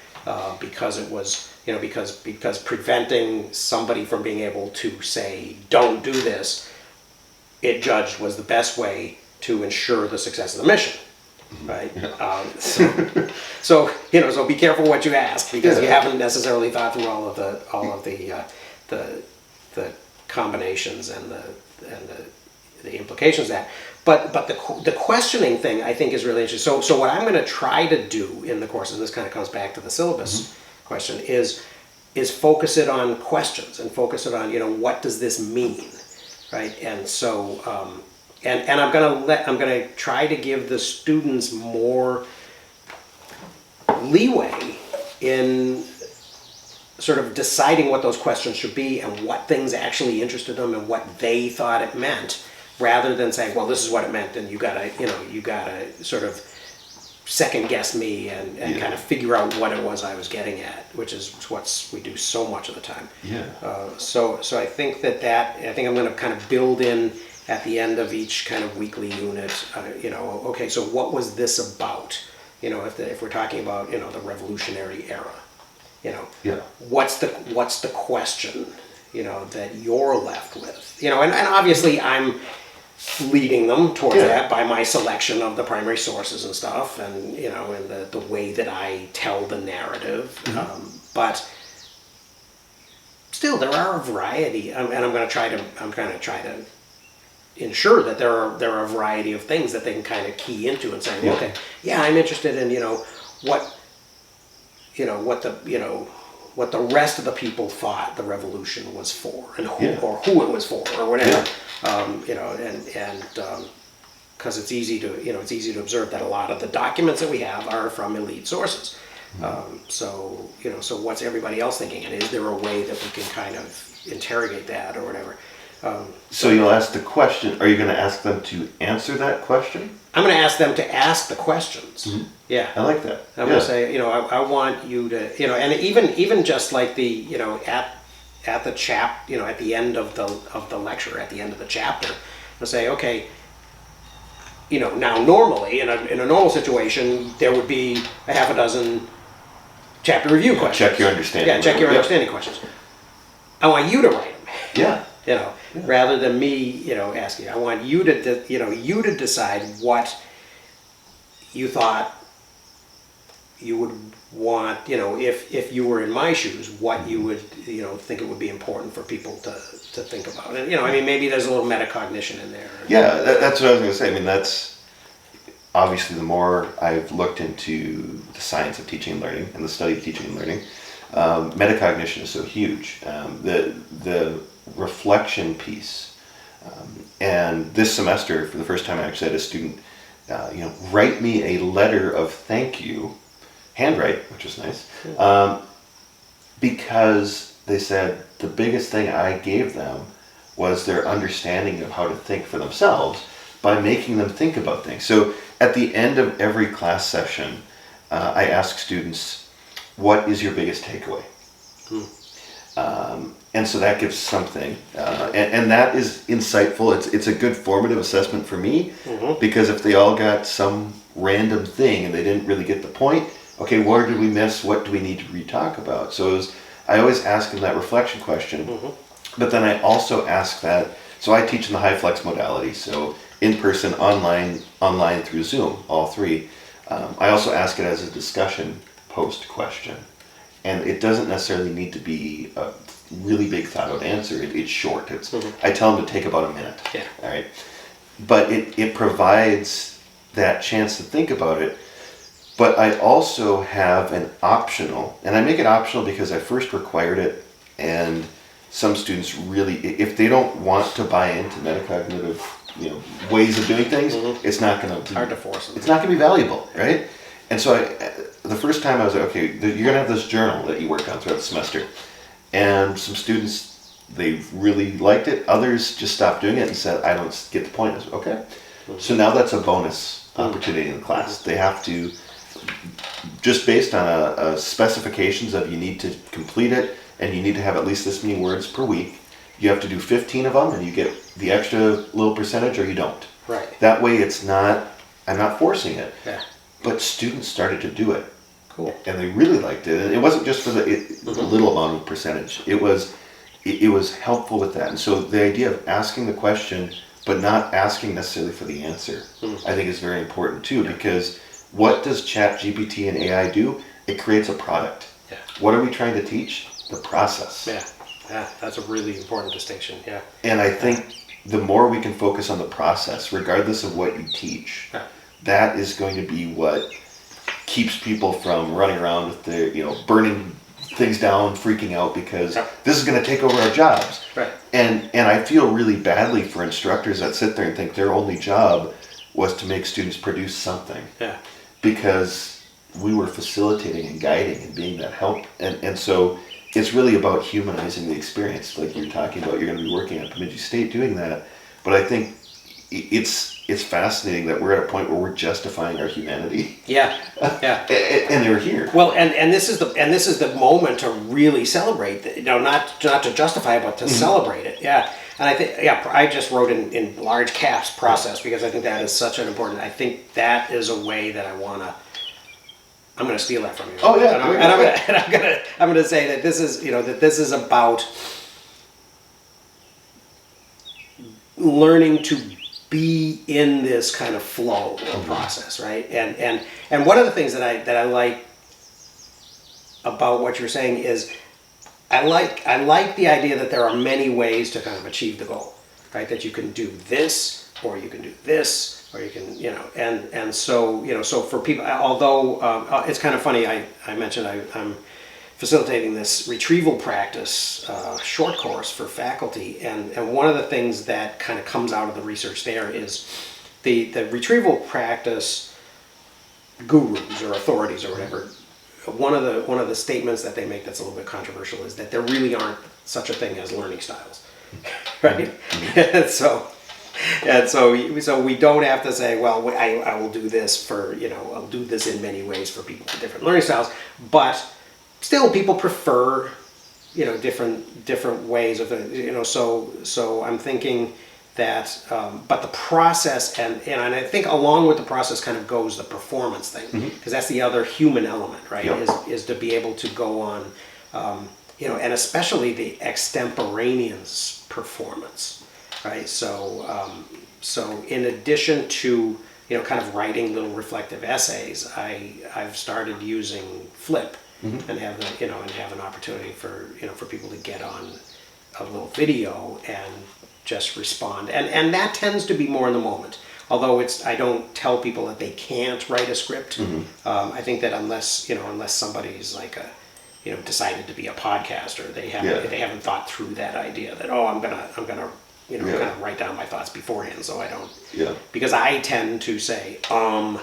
Speaker 2: because it was because preventing somebody from being able to say don't do this, it judged was the best way to ensure the success of the mission, right? So be careful what you ask, because you haven't necessarily thought through all of the combinations and the implications of that. But the questioning thing I think is really interesting. So what I'm going to try to do in the course, and this kind of comes back to the syllabus question, is focus it on questions and focus it on what does this mean, right? And so and I'm going to try to give the students more leeway in sort of deciding what those questions should be and what things actually interested them and what they thought it meant, rather than saying, well, this is what it meant, and you gotta sort of second guess me and kind of figure out what it was I was getting at, which is what we do so much of the time. So I think I think I'm going to kind of build in at the end of each kind of weekly unit, okay, so what was this about? If we're talking about the Revolutionary era, what's the question that you're left with? And obviously I'm leading them towards
Speaker 1: Yeah.
Speaker 2: that by my selection of the primary sources and stuff, and and the way that I tell the narrative. But still, there are a variety, and I'm going to try to ensure that there are a variety of things that they can kind of key into and say, okay, yeah, I'm interested in what what the rest of the people thought the revolution was for, and who it was for, or whatever. And because it's easy to observe that a lot of the documents that we have are from elite sources. So what's everybody else thinking, and is there a way that we can kind of interrogate that or whatever?
Speaker 1: So you'll ask the question. Are you going to ask them to answer that question?
Speaker 2: I'm going to ask them to ask the questions. Yeah,
Speaker 1: I like that.
Speaker 2: I'm going to say, I want you to, and even just like the, at the at the end of the lecture, at the end of the chapter, I'll say, okay, now normally in a normal situation there would be a half a dozen chapter review questions.
Speaker 1: Check your understanding.
Speaker 2: Yeah, check your understanding questions. I want you to write them.
Speaker 1: Yeah.
Speaker 2: Rather than me, asking. I want you to decide what you thought you would want, if you were in my shoes, what you would, think it would be important for people to think about. And, maybe there's a little metacognition in there.
Speaker 1: Yeah, that's what I was going to say. I mean, that's obviously the more I've looked into the science of teaching and learning and the study of teaching and learning, metacognition is so huge. The reflection piece. And this semester, for the first time, I actually had a student, write me a letter of thank you, handwrite, which was nice, because they said the biggest thing I gave them was their understanding of how to think for themselves by making them think about things. So at the end of every class session, I ask students, what is your biggest takeaway? And so that gives something, and that is insightful. It's a good formative assessment for me, because if they all got some random thing and they didn't really get the point, okay, where did we miss? What do we need to re-talk about? So I always ask them that reflection question, but then I also ask that, so I teach in the high flex modality, so in person, online through Zoom, all three. I also ask it as a discussion post question. And it doesn't necessarily need to be a really big thought out answer. It's short. I tell them to take about a minute.
Speaker 2: Yeah.
Speaker 1: All right. But it provides that chance to think about it. But I also have an optional, and I make it optional because I first required it, and some students really, if they don't want to buy into metacognitive, ways of doing things, it's not going to be
Speaker 2: hard to force them.
Speaker 1: It's not going to be valuable, right? And so the first time I was like, okay, you're going to have this journal that you work on throughout the semester. And some students, they really liked it. Others just stopped doing it and said, I don't get the point. I said, okay. So now that's a bonus opportunity in the class. They have to, just based on a specifications of you need to complete it and you need to have at least this many words per week. You have to do 15 of them and you get the extra little percentage, or you don't.
Speaker 2: Right.
Speaker 1: That way I'm not forcing it.
Speaker 2: Yeah.
Speaker 1: But students started to do it.
Speaker 2: Cool.
Speaker 1: And they really liked it. And it wasn't just for the little amount of percentage. It was helpful with that. And so the idea of asking the question, but not asking necessarily for the answer, I think is very important too, because what does ChatGPT and AI do? It creates a product.
Speaker 2: Yeah.
Speaker 1: What are we trying to teach? The process.
Speaker 2: Yeah, that's a really important distinction. Yeah.
Speaker 1: And I think the more we can focus on the process, regardless of what you teach, that is going to be what keeps people from running around with their, burning things down, freaking out because this is going to take over our jobs.
Speaker 2: Right.
Speaker 1: And I feel really badly for instructors that sit there and think their only job was to make students produce something.
Speaker 2: Yeah.
Speaker 1: Because we were facilitating and guiding and being that help. And so it's really about humanizing the experience. Like you're talking about, you're going to be working at Bemidji State doing that. But I think it's fascinating that we're at a point where we're justifying our humanity.
Speaker 2: Yeah.
Speaker 1: And they're here.
Speaker 2: Well, and this is the moment to really celebrate. Not to justify it, but to celebrate it. Yeah. And I think, I just wrote in large caps process, because I think that is such an important. I think that is a way that I'm going to steal that from you.
Speaker 1: Oh yeah.
Speaker 2: I'm going to say that this is about learning to be in this kind of flow or process, right? And one of the things that I like about what you're saying is I like the idea that there are many ways to kind of achieve the goal, right? That you can do this, or you can do this, or you can, and so, so for people, although it's kind of funny, I mentioned I'm facilitating this retrieval practice short course for faculty, and one of the things that kind of comes out of the research there is the retrieval practice gurus or authorities or whatever. One of the statements that they make that's a little bit controversial is that there really aren't such a thing as learning styles, right? So we don't have to say, well, I will do this for, I'll do this in many ways for people with different learning styles, but still people prefer, different ways of it, so I'm thinking that, but the process and I think along with the process kind of goes the performance thing, because that's the other human element, right?
Speaker 1: Yep.
Speaker 2: Is to be able to go on, and especially the extemporaneous performance, right? So in addition to kind of writing little reflective essays, I've started using Flip, and have an opportunity for people to get on a little video and just respond, and that tends to be more in the moment. Although I don't tell people that they can't write a script. I think that unless somebody's like decided to be a podcaster, they haven't thought through that idea that I'm gonna kind of write down my thoughts beforehand, so I don't.
Speaker 1: Yeah.
Speaker 2: Because I tend to say and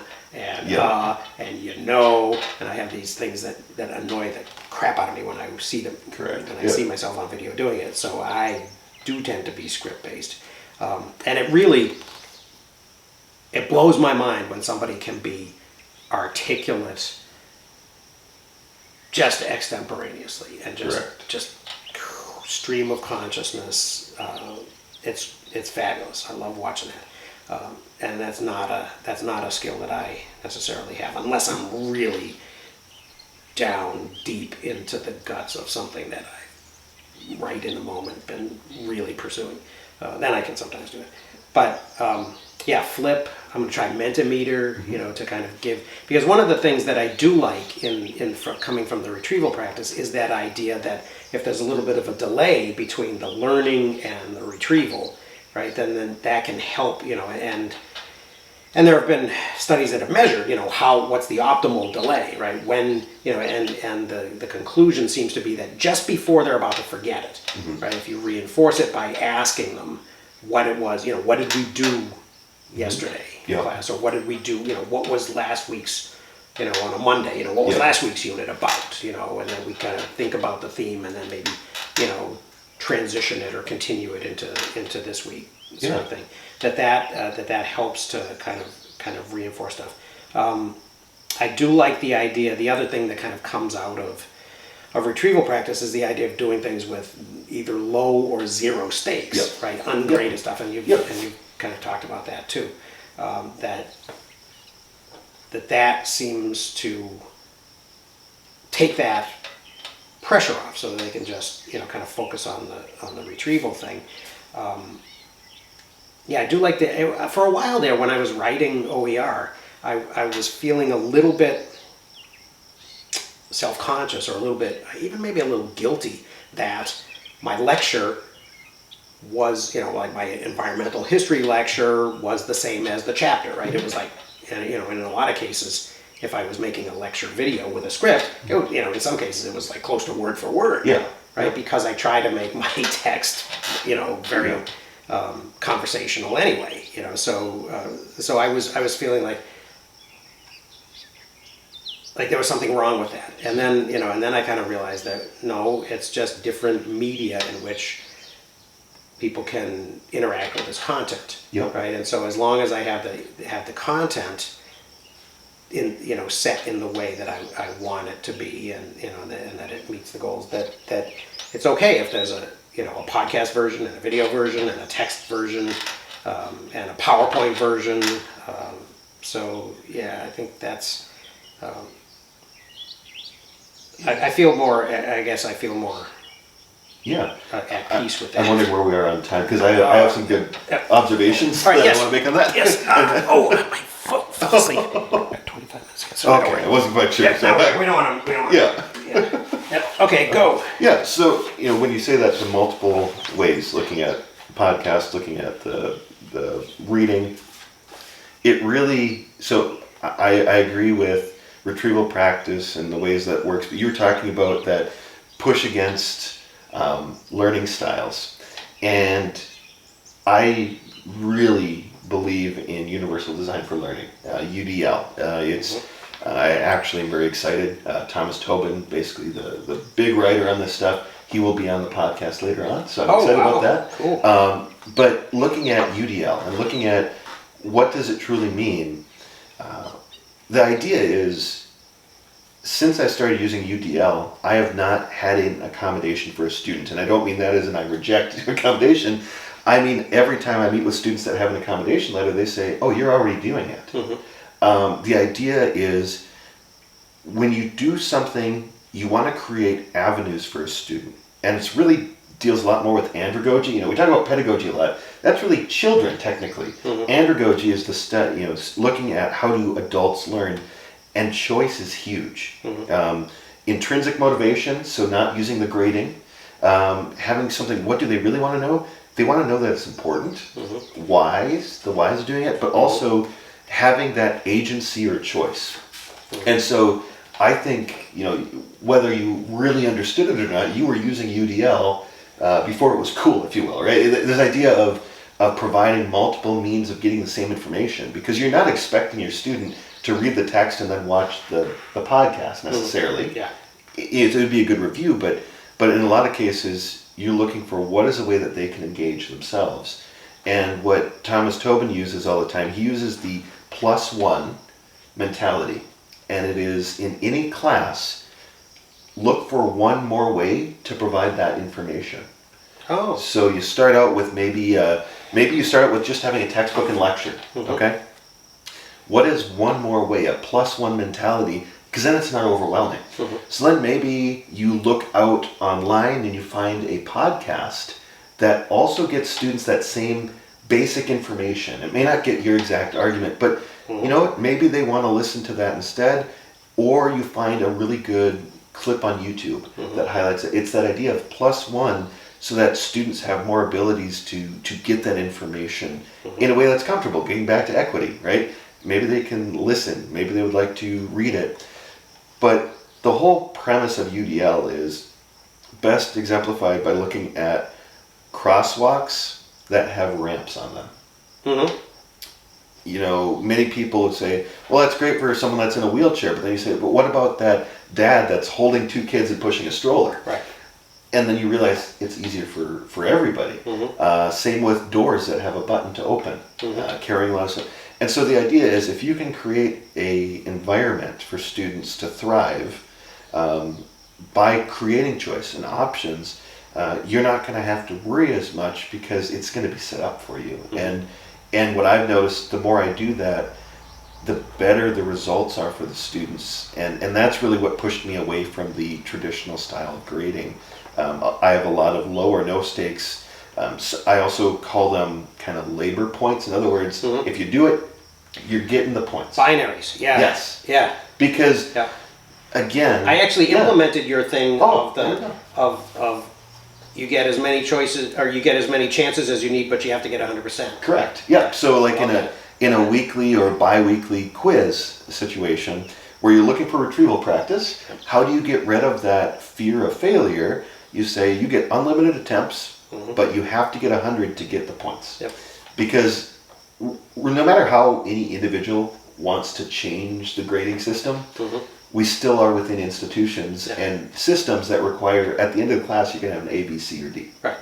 Speaker 2: and I have these things that annoy the crap out of me when I see them.
Speaker 1: Correct.
Speaker 2: When I see myself on video doing it, so I do tend to be script based, and it blows my mind when somebody can be articulate just extemporaneously and just stream of consciousness. It's fabulous. I love watching that, and that's not a skill that I necessarily have unless I'm really down deep into the guts of something that I right in the moment been really pursuing. Then I can sometimes do it, but Flip. I'm going to try Mentimeter, to kind of give, because one of the things that I do like coming from the retrieval practice is that idea that if there's a little bit of a delay between the learning and the retrieval, right, then that can help, and there have been studies that have measured, what's the optimal delay, right, when, and the conclusion seems to be that just before they're about to forget it, right, if you reinforce it by asking them what it was, what did we do yesterday in class, or what did we do, what was last week's, on a Monday, what was last week's unit about, and then we kind of think about the theme and then maybe, transition it or continue it into this week sort of thing. That helps to kind of reinforce stuff. I do like the idea, the other thing that kind of comes out of retrieval practice is the idea of doing things with either low or zero stakes, right? Ungraded stuff, and you've kind of talked about that too. That seems to take that pressure off, so that they can just kind of focus on the retrieval thing. I do like for a while there when I was writing OER, I was feeling a little bit self-conscious, or a little bit, even maybe a little guilty, that my lecture was, like my environmental history lecture was the same as the chapter, right? It was like, in a lot of cases, if I was making a lecture video with a script, it would, in some cases it was like close to word for word, right? Because I try to make my text, very conversational anyway, so I was feeling like there was something wrong with that, and then I kind of realized that no, it's just different media in which people can interact with this content, right? And so as long as I have the content in set in the way that I want it to be, and and that it meets the goals, that it's okay if there's a podcast version and a video version and a text version and a PowerPoint version. I think that's. I feel more. I guess I feel more at peace with that.
Speaker 1: I'm wondering where we are on time, because I have some good observations
Speaker 2: All right,
Speaker 1: that
Speaker 2: yes.
Speaker 1: I want to make on that.
Speaker 2: Yes. My foot fell asleep. 25 minutes. So
Speaker 1: Okay, I wasn't quite sure.
Speaker 2: Yeah, no, we don't want to.
Speaker 1: Yeah.
Speaker 2: Okay, go.
Speaker 1: Yeah, so, when you say that to multiple ways, looking at podcasts, looking at the reading, it really, so I agree with retrieval practice and the ways that works, but you were talking about that push against learning styles. And I really believe in universal design for learning, UDL. I actually am very excited. Thomas Tobin, basically the big writer on this stuff, he will be on the podcast later on, so I'm excited about that.
Speaker 2: Cool.
Speaker 1: But looking at UDL and looking at what does it truly mean, the idea is, since I started using UDL, I have not had an accommodation for a student. And I don't mean that as in I reject accommodation. I mean, every time I meet with students that have an accommodation letter, they say, oh, you're already doing it. The idea is, when you do something, you want to create avenues for a student. And it's really deals a lot more with andragogy. We talk about pedagogy a lot. That's really children, technically. Andragogy is the looking at how do adults learn, and choice is huge. Intrinsic motivation, so not using the grading, having something. What do they really want to know? They want to know that it's important. Whys, the whys of doing it, but also having that agency or choice. And so I think, whether you really understood it or not, you were using UDL before it was cool, if you will, right? This idea of providing multiple means of getting the same information, because you're not expecting your student to read the text and then watch the podcast necessarily.
Speaker 2: Yeah.
Speaker 1: It would be a good review, but in a lot of cases, you're looking for what is a way that they can engage themselves. And what Thomas Tobin uses all the time, he uses the +1 mentality. And it is, in any class, look for one more way to provide that information.
Speaker 2: Oh.
Speaker 1: So you start out with maybe you start out with just having a textbook and lecture, okay? What is one more way, a +1 mentality? Because then it's not overwhelming. So then maybe you look out online and you find a podcast that also gets students that same basic information. It may not get your exact argument, but you know what? Maybe they want to listen to that instead, or you find a really good clip on YouTube that highlights it. It's that idea of +1, so that students have more abilities to get that information in a way that's comfortable. Getting back to equity, right? Maybe they can listen. Maybe they would like to read it. But the whole premise of UDL is best exemplified by looking at crosswalks that have ramps on them. Many people would say, well, that's great for someone that's in a wheelchair. But then you say, but what about that dad that's holding 2 kids and pushing a stroller?
Speaker 2: Right.
Speaker 1: And then you realize it's easier for everybody. Same with doors that have a button to open, carrying a lot of stuff. And so the idea is, if you can create a environment for students to thrive by creating choice and options, you're not going to have to worry as much, because it's going to be set up for you. And what I've noticed, the more I do that, the better the results are for the students. And that's really what pushed me away from the traditional style of grading. I have a lot of low or no stakes. So I also call them kind of labor points. In other words, if you do it, you're getting the points.
Speaker 2: Binaries, yeah.
Speaker 1: Yes.
Speaker 2: Yeah.
Speaker 1: Because, again...
Speaker 2: I actually implemented your thing
Speaker 1: of
Speaker 2: you get as many choices, or you get as many chances as you need, but you have to get 100%.
Speaker 1: Correct. Yeah. So like in a weekly or bi-weekly quiz situation where you're looking for retrieval practice, how do you get rid of that fear of failure? You say you get unlimited attempts, but you have to get 100 to get the points.
Speaker 2: Yep.
Speaker 1: Because no matter how any individual wants to change the grading system, we still are within institutions and systems that require, at the end of the class, you can have an A, B, C, or D.
Speaker 2: Right.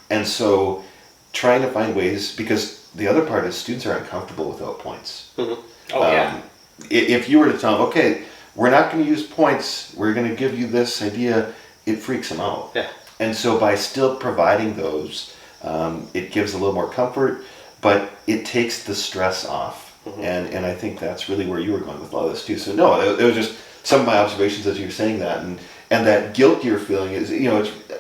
Speaker 1: And so trying to find ways, because the other part is students are uncomfortable without points. If you were to tell them, okay, we're not going to use points, we're going to give you this idea, it freaks them out.
Speaker 2: Yeah.
Speaker 1: And so by still providing those, it gives a little more comfort, but it takes the stress off. And I think that's really where you were going with all this too. So no, it was just some of my observations as you were saying that, And that guilt you're feeling is,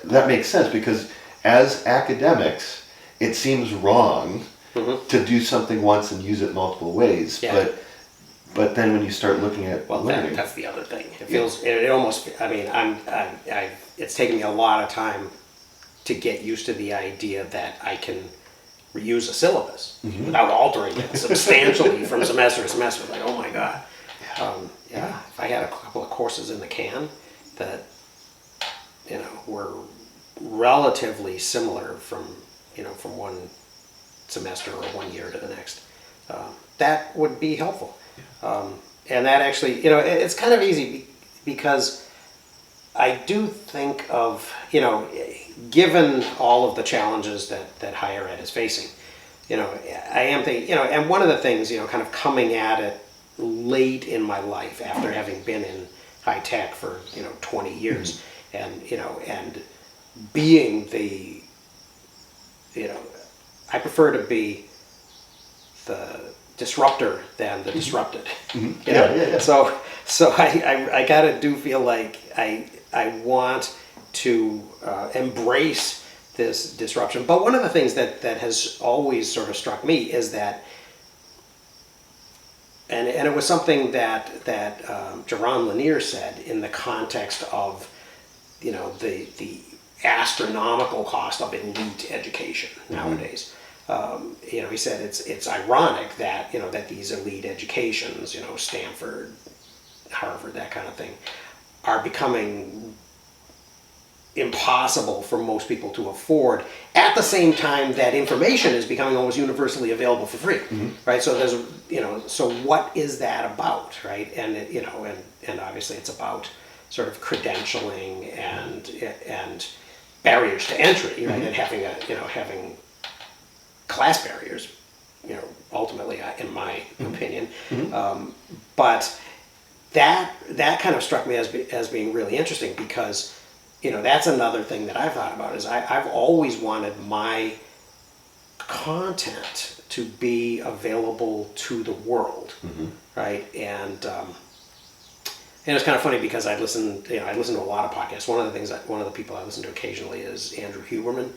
Speaker 1: that makes sense, because as academics, it seems wrong to do something once and use it multiple ways.
Speaker 2: Yeah.
Speaker 1: But then when you start looking at learning,
Speaker 2: that's the other thing. It feels, it almost, I mean, it's taken me a lot of time to get used to the idea that I can reuse a syllabus without altering it substantially from semester to semester. Like, oh my God. If I had a couple of courses in the can that, were relatively similar from one semester or 1 year to the next, that would be helpful. And that actually, it's kind of easy because I do think of, given all of the challenges that higher ed is facing, I am thinking, and one of the things, kind of coming at it late in my life after having been in high tech for, 20 years and being the, I prefer to be the disruptor than the disrupted. So I gotta do feel like I want to embrace this disruption. But one of the things that has always sort of struck me is that, and it was something that Jaron Lanier said in the context of the astronomical cost of elite education nowadays. He said it's ironic that that these elite educations, Stanford, Harvard, that kind of thing, are becoming impossible for most people to afford at the same time that information is becoming almost universally available for free, right? So there's so what is that about, right? And and obviously it's about sort of credentialing and barriers to entry, right? And having having class barriers, ultimately, in my opinion. But that kind of struck me as being really interesting because, that's another thing that I've thought about is I've always wanted my content to be available to the world, right? And it's kind of funny because I listen to a lot of podcasts. One of the people I listen to occasionally is Andrew Huberman,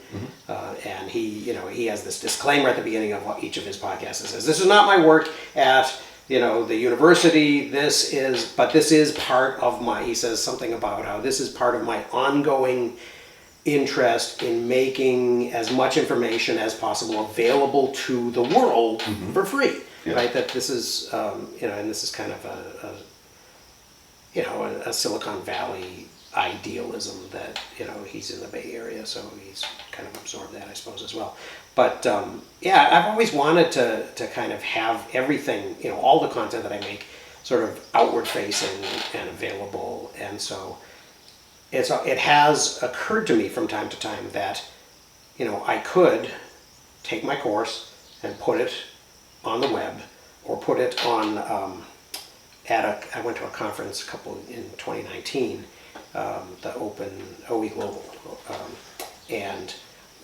Speaker 2: and he has this disclaimer at the beginning of each of his podcasts that says, "This is not my work at the university. This is part of my." He says something about how this is part of my ongoing interest in making as much information as possible available to the world for free, right? That this is and this is kind of a Silicon Valley idealism that, he's in the Bay Area, so he's kind of absorbed that, I suppose, as well. But, I've always wanted to kind of have everything, all the content that I make sort of outward facing and available. And so it has occurred to me from time to time that, I could take my course and put it on the web or put it on, I went to a conference in 2019, the Open OE Global, and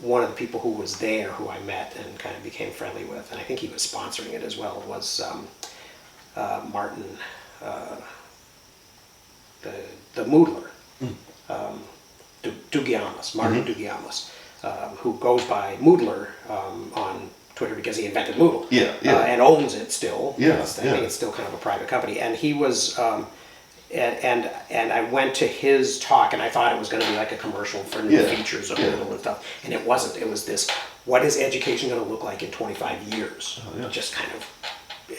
Speaker 2: one of the people who was there, who I met and kind of became friendly with, and I think he was sponsoring it as well, was Martin, the Moodler, Dugiamas, Martin Dugiamas, who goes by Moodler on Twitter because he invented Moodle, and owns it still. I think it's still kind of a private company. And he was, and I went to his talk, and I thought it was going to be like a commercial for new features of Moodle and stuff, and it wasn't. It was this: what is education going to look like in 25 years? Just kind of,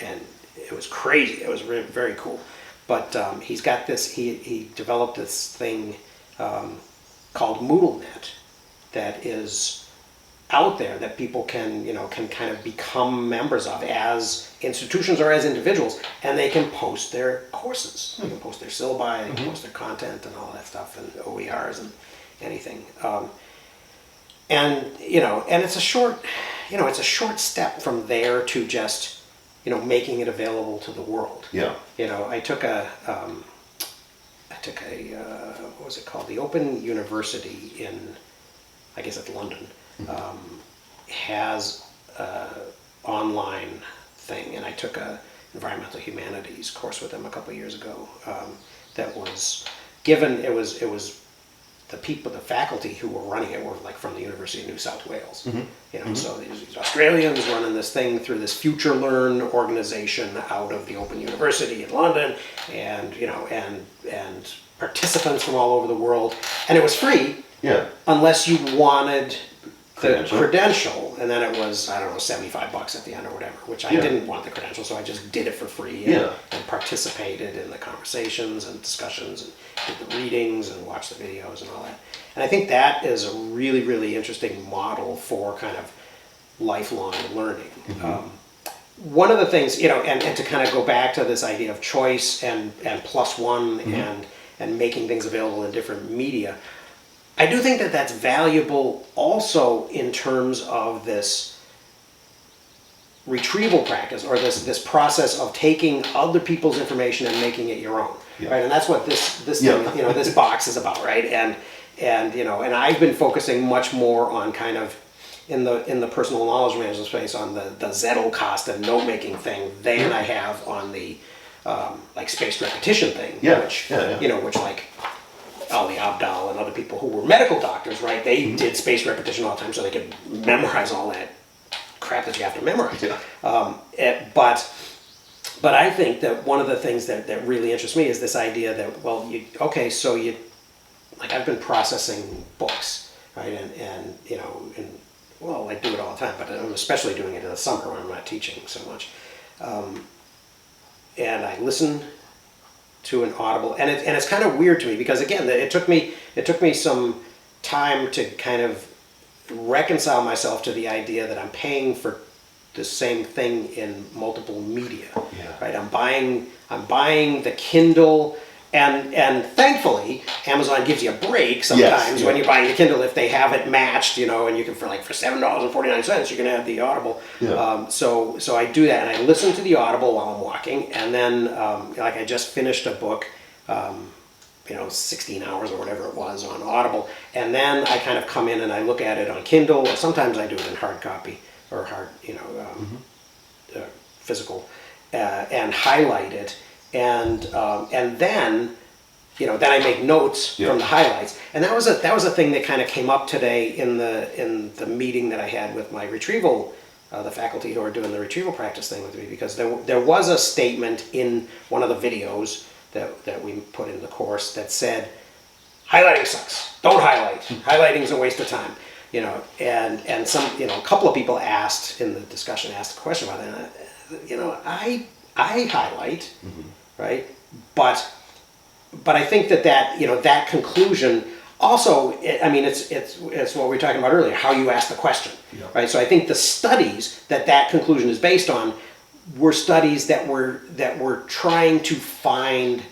Speaker 2: and it was crazy. It was very, very cool. But he's got this. He developed this thing called MoodleNet that is out there that people can kind of become members of as institutions or as individuals, and they can post their courses, they can post their syllabi, they can post their content and all that stuff, and OERs and anything. And it's a short step from there to just making it available to the world. I took a what was it called? The Open University in, I guess it's London. Has an online thing, and I took a environmental humanities course with them a couple of years ago that was given it was the people, the faculty who were running it were like from the University of New South Wales. So these Australians running this thing through this Future Learn organization out of the Open University in London, and and participants from all over the world, and it was free.
Speaker 1: Yeah.
Speaker 2: Unless you wanted the
Speaker 1: Credential.
Speaker 2: credential, and then it was, I don't know, $75 at the end or whatever, which I didn't want the credential, so I just did it for free and participated in the conversations and discussions and did the readings and watched the videos and all that. And I think that is a really, really interesting model for kind of lifelong learning. One of the things, and to kind of go back to this idea of choice and plus one and making things available in different media, I do think that that's valuable also in terms of this retrieval practice, or this process of taking other people's information and making it your own, right? And that's what this thing, this box is about, right? And I've been focusing much more on kind of in the personal knowledge management space on the Zettelkasten and note making thing than I have on the like spaced repetition thing, which like Ali Abdal and other people who were medical doctors, right? They did spaced repetition all the time so they could memorize all that crap that you have to memorize. But I think that one of the things that really interests me is this idea that, like I've been processing books, right? And I do it all the time, but I'm especially doing it in the summer when I'm not teaching so much. And I listen to an Audible, and it's kind of weird to me because again, it took me some time to kind of reconcile myself to the idea that I'm paying for the same thing in multiple media. Right? I'm buying the Kindle, and thankfully Amazon gives you a break sometimes when you're buying the Kindle if they have it matched, and you can for $7.49 you can have the Audible. So I do that, and I listen to the Audible while I'm walking, and then like I just finished a book, 16 hours or whatever it was on Audible, and then I kind of come in and I look at it on Kindle, or sometimes I do it in hard copy or physical, and highlight it. And then I make notes from the highlights, and that was a thing that kind of came up today in the meeting that I had with my retrieval, the faculty who are doing the retrieval practice thing with me, because there was a statement in one of the videos that we put in the course that said, highlighting sucks, don't highlight, highlighting is a waste of time, and some a couple of people asked in the discussion a question about that. I highlight. Right, but I think that that conclusion also, it's what we were talking about earlier, how you ask the question, right? So I think the studies that conclusion is based on were studies that were trying to find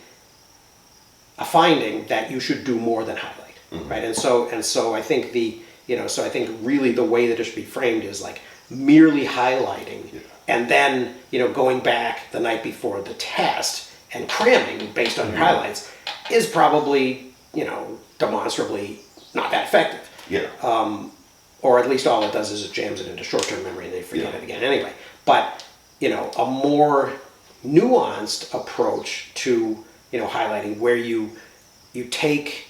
Speaker 2: a finding that you should do more than highlight, right? And so I think really the way that it should be framed is like merely highlighting, and then going back the night before the test and cramming based on your highlights is probably, demonstrably not that effective. Or at least all it does is it jams it into short-term memory and they forget it again anyway. But, a more nuanced approach to, highlighting, where you take,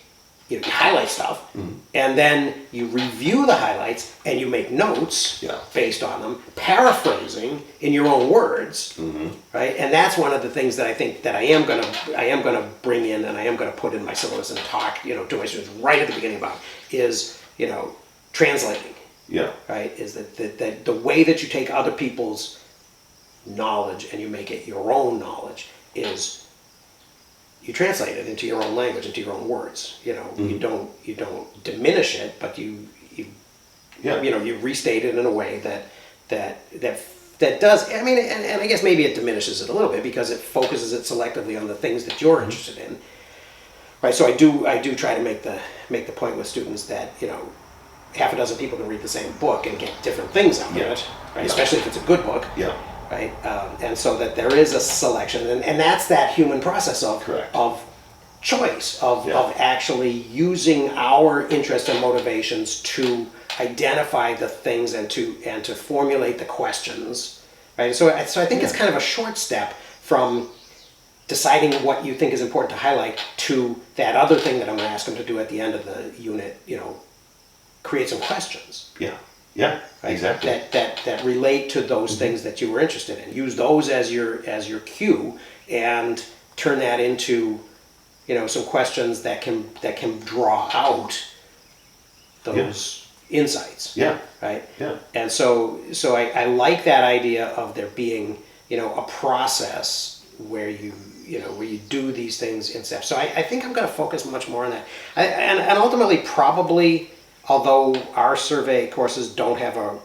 Speaker 2: you highlight stuff, and then you review the highlights and you make notes based on them, paraphrasing in your own words, right? And that's one of the things that I think that I am gonna bring in, and I am gonna put in my syllabus and talk, to my students right at the beginning about is, translating. Right? Is that the way that you take other people's knowledge and you make it your own knowledge is you translate it into your own language, into your own words. You don't diminish it, but you restate it in a way that does. I mean, and I guess maybe it diminishes it a little bit because it focuses it selectively on the things that you're interested in. Right. So I do try to make the point with students that half a dozen people can read the same book and get different things out of it. Right. Especially if it's a good book. Right, and so that there is a selection, and that's that human process of choice, of actually using our interests and motivations to identify the things and to formulate the questions, right? So I think it's kind of a short step from deciding what you think is important to highlight to that other thing that I'm going to ask them to do at the end of the unit, create some questions.
Speaker 1: Yeah. Yeah.
Speaker 2: Right?
Speaker 1: Exactly.
Speaker 2: That relate to those things that you were interested in. Use those as your cue, and turn that into some questions that can draw out those insights.
Speaker 1: Yeah.
Speaker 2: Right.
Speaker 1: Yeah.
Speaker 2: And so I like that idea of there being a process where you do these things in steps. So I think I'm going to focus much more on that. And ultimately, probably, although our survey courses don't have a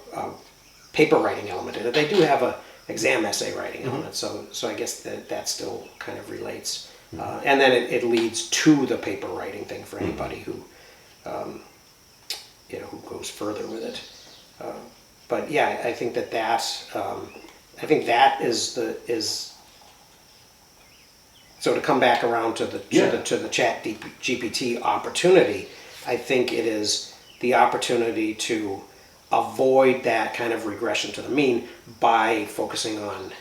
Speaker 2: paper writing element in it, they do have a exam essay writing element. So I guess that still kind of relates. And then it leads to the paper writing thing for anybody who who goes further with it. But yeah, I think that is so to come back around to the ChatGPT opportunity. I think it is the opportunity to avoid that kind of regression to the mean by focusing on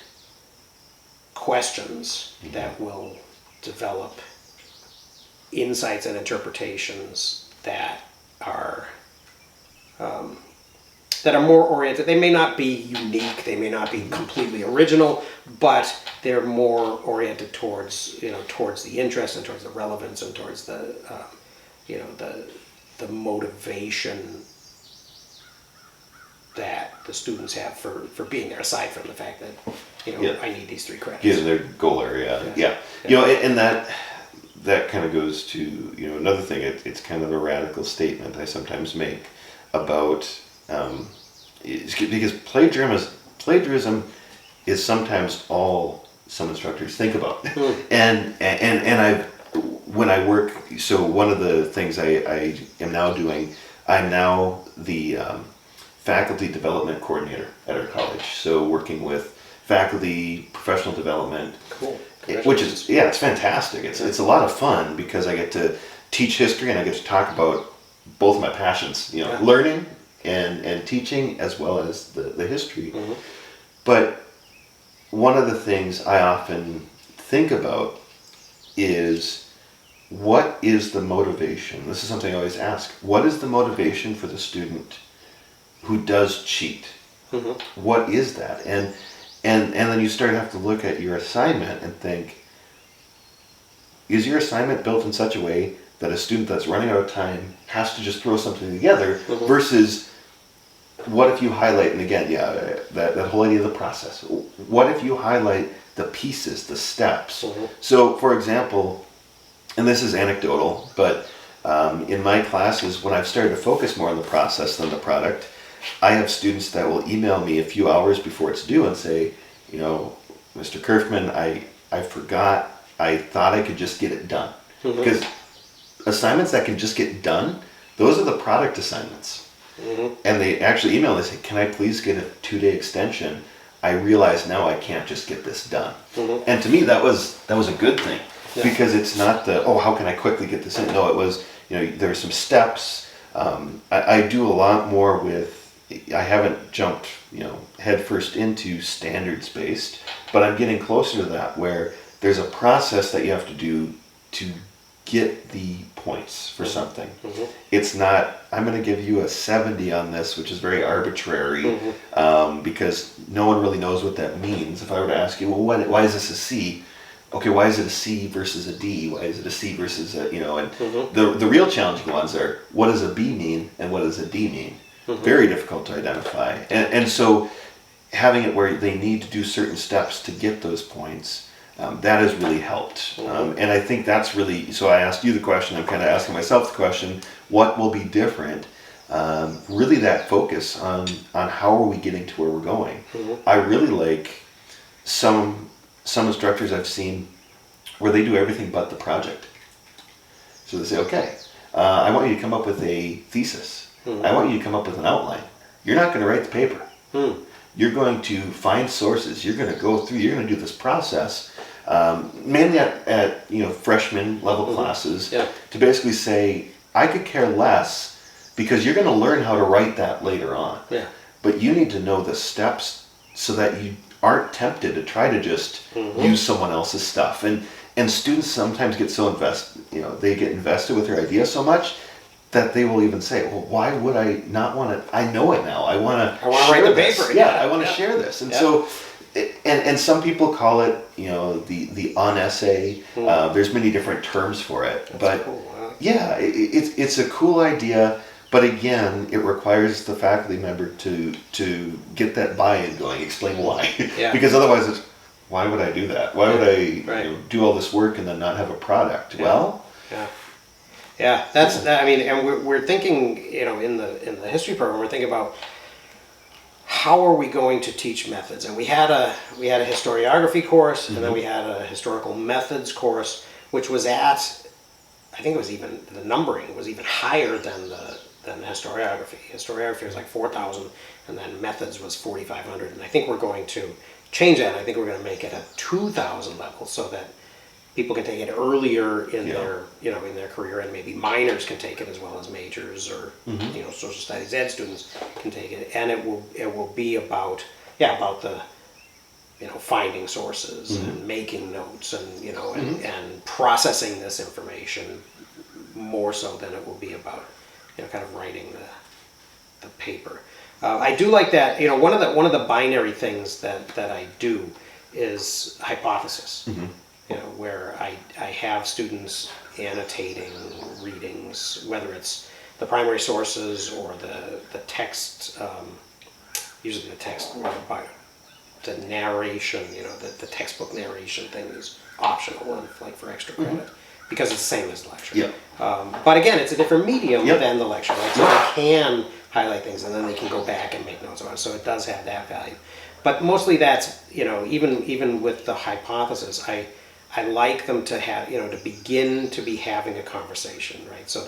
Speaker 2: questions that will develop insights and interpretations that are more oriented. They may not be unique, they may not be completely original, but they're more oriented towards the interest and towards the relevance and towards the motivation that the students have for being there, aside from the fact that I need these 3 credits.
Speaker 1: Yeah, their goal area. Yeah. And that kind of goes to another thing. It's kind of a radical statement I sometimes make about because plagiarism is sometimes all some instructors think about. and when I work, so one of the things I am now doing, I'm now the faculty development coordinator at our college. So working with faculty, professional development.
Speaker 2: Cool.
Speaker 1: Which is, it's fantastic. It's a lot of fun because I get to teach history and I get to talk about both my passions, learning and teaching, as well as the history. But one of the things I often think about is, what is the motivation? This is something I always ask. What is the motivation for the student who does cheat? What is that? And then you start to have to look at your assignment and think, is your assignment built in such a way that a student that's running out of time has to just throw something together, versus what if you highlight, and again, that whole idea of the process. What if you highlight the pieces, the steps? So, for example, and this is anecdotal, but in my classes, when I've started to focus more on the process than the product, I have students that will email me a few hours before it's due and say, Mr. Curfman, I forgot, I thought I could just get it done. Because assignments that can just get done, those are the product assignments. And they actually email and they say, can I please get a 2-day extension? I realize now I can't just get this done. And to me, that was a good thing. Because it's not how can I quickly get this in? No, it was, there are some steps. I do a lot more with, I haven't jumped, headfirst into standards-based, but I'm getting closer to that, where there's a process that you have to do to get the points for something. It's not, I'm going to give you a 70 on this, which is very arbitrary, because no one really knows what that means. If I were to ask you, well, why is this a C? Okay, why is it a C versus a D? Why is it a C versus a, and the real challenging ones are, what does a B mean and what does a D mean? Very difficult to identify. And so having it where they need to do certain steps to get those points, that has really helped. And I think that's really, so I asked you the question, I'm kind of asking myself the question, what will be different? Really that focus on how are we getting to where we're going. I really like some instructors I've seen where they do everything but the project. So they say, okay, I want you to come up with a thesis. I want you to come up with an outline. You're not going to write the paper. You're going to find sources. You're going to go through, you're going to do this process, mainly at freshman level classes, to basically say, I could care less, because you're going to learn how to write that later on. But you need to know the steps so that you aren't tempted to try to just use someone else's stuff. And students sometimes get so they get invested with their idea so much that they will even say, well, why would I not want to, I know it now, I want to
Speaker 2: write the paper.
Speaker 1: Yeah, I want to share this. And so, and some people call it, the on-essay. There's many different terms for it. That's but cool. Wow. Yeah, it's a cool idea. But again, it requires the faculty member to get that buy-in going, explain why. Yeah. Because otherwise it's, why would I do that? Why would I do all this work and then not have a product? Yeah. Well...
Speaker 2: Yeah, and we're thinking, in the history program, we're thinking about how are we going to teach methods? And we had a historiography course, and then we had a historical methods course, which was I think it was even, the numbering was even higher than the historiography. Historiography was like 4,000, and then methods was 4,500. And I think we're going to change that. I think we're going to make it a 2,000 level so that people can take it earlier in their in their career, and maybe minors can take it as well as majors, or social studies ed students can take it, and it will be about the finding sources and making notes and and processing this information more so than it will be about kind of writing the paper. I do like that. One of the binary things that I do is hypothesis. Where I have students annotating readings, whether it's the primary sources or the text, usually the text, the narration, the textbook narration thing is optional, and like for extra credit, because it's the same as the lecture. Yeah. But again, it's a different medium than the lecture, right? So they can highlight things and then they can go back and make notes about it. So it does have that value. But mostly that's, even with the hypothesis, I like them to have, to begin to be having a conversation, right? So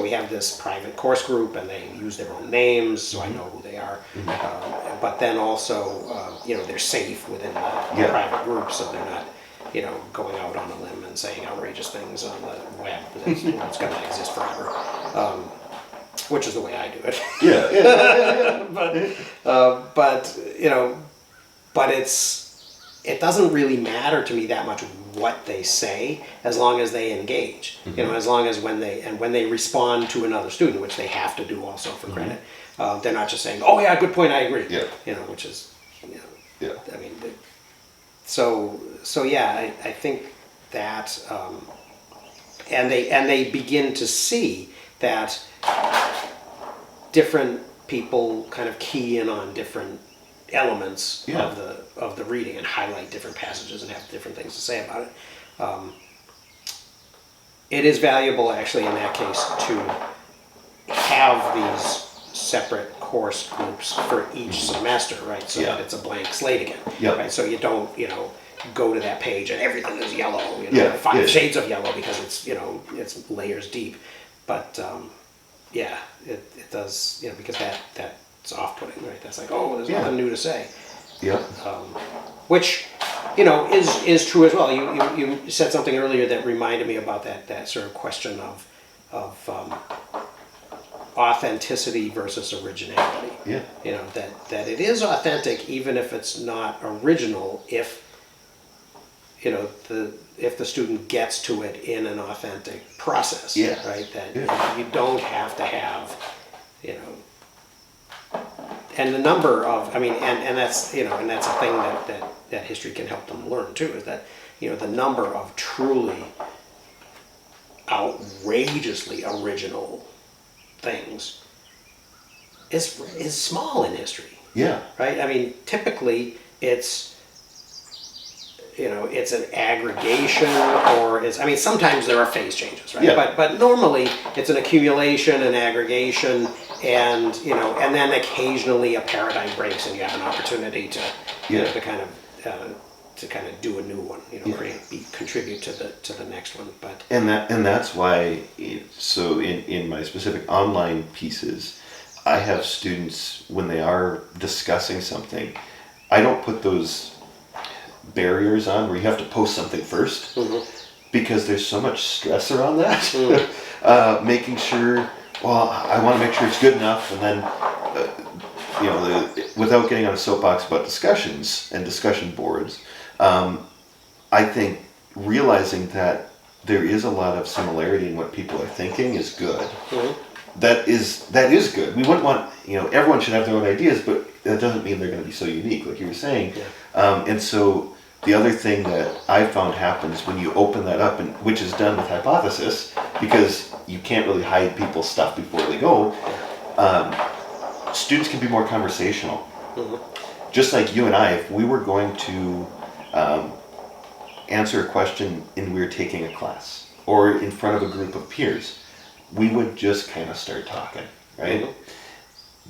Speaker 2: we have this private course group, and they use their own names, so I know who they are. But then also, they're safe within the private group, so they're not, going out on a limb and saying outrageous things on the web that's going to exist forever. Which is the way I do it. But it doesn't really matter to me that much what they say, as long as they engage. As long as when they respond to another student, which they have to do also for credit, they're not just saying, "Oh yeah, good point, I agree." Which is, I mean, I think that, and they begin to see that different people kind of key in on different elements of the reading and highlight different passages and have different things to say about it. It is valuable, actually, in that case, to have these separate course groups for each semester, right? So that it's a blank slate again, right? So you don't, go to that page and everything is yellow, 5 shades of yellow, because it's, it's layers deep. But it does, because that's off-putting, right? That's like, oh, there's nothing new to say. Which, is true as well. You said something earlier that reminded me about that sort of question of authenticity versus originality. That it is authentic even if it's not original, if the student gets to it in an authentic process, right? That you don't have to have, and the number of, and that's, and that's a thing that history can help them learn too, is that, the number of truly outrageously original things is small in history. Right? Typically it's an aggregation, or sometimes there are phase changes, right? But normally it's an accumulation, an aggregation, and then occasionally a paradigm breaks and you have an opportunity to to kind of do a new one, contribute to the next one. But
Speaker 1: that's why. So in my specific online pieces, I have students, when they are discussing something, I don't put those barriers on where you have to post something first, because there's so much stress around that. Making sure, I want to make sure it's good enough, and then without getting on a soapbox about discussions and discussion boards, I think realizing that there is a lot of similarity in what people are thinking is good.
Speaker 2: Mm-hmm.
Speaker 1: That is good. We wouldn't want, everyone should have their own ideas, but that doesn't mean they're going to be so unique, like you were saying.
Speaker 2: Yeah.
Speaker 1: And so the other thing that I found happens when you open that up, and which is done with hypothesis, because you can't really hide people's stuff before they go, students can be more conversational.
Speaker 2: Mm-hmm.
Speaker 1: Just like you and I, if we were going to answer a question and we were taking a class or in front of a group of peers, we would just kind of start talking, right?
Speaker 2: Mm-hmm.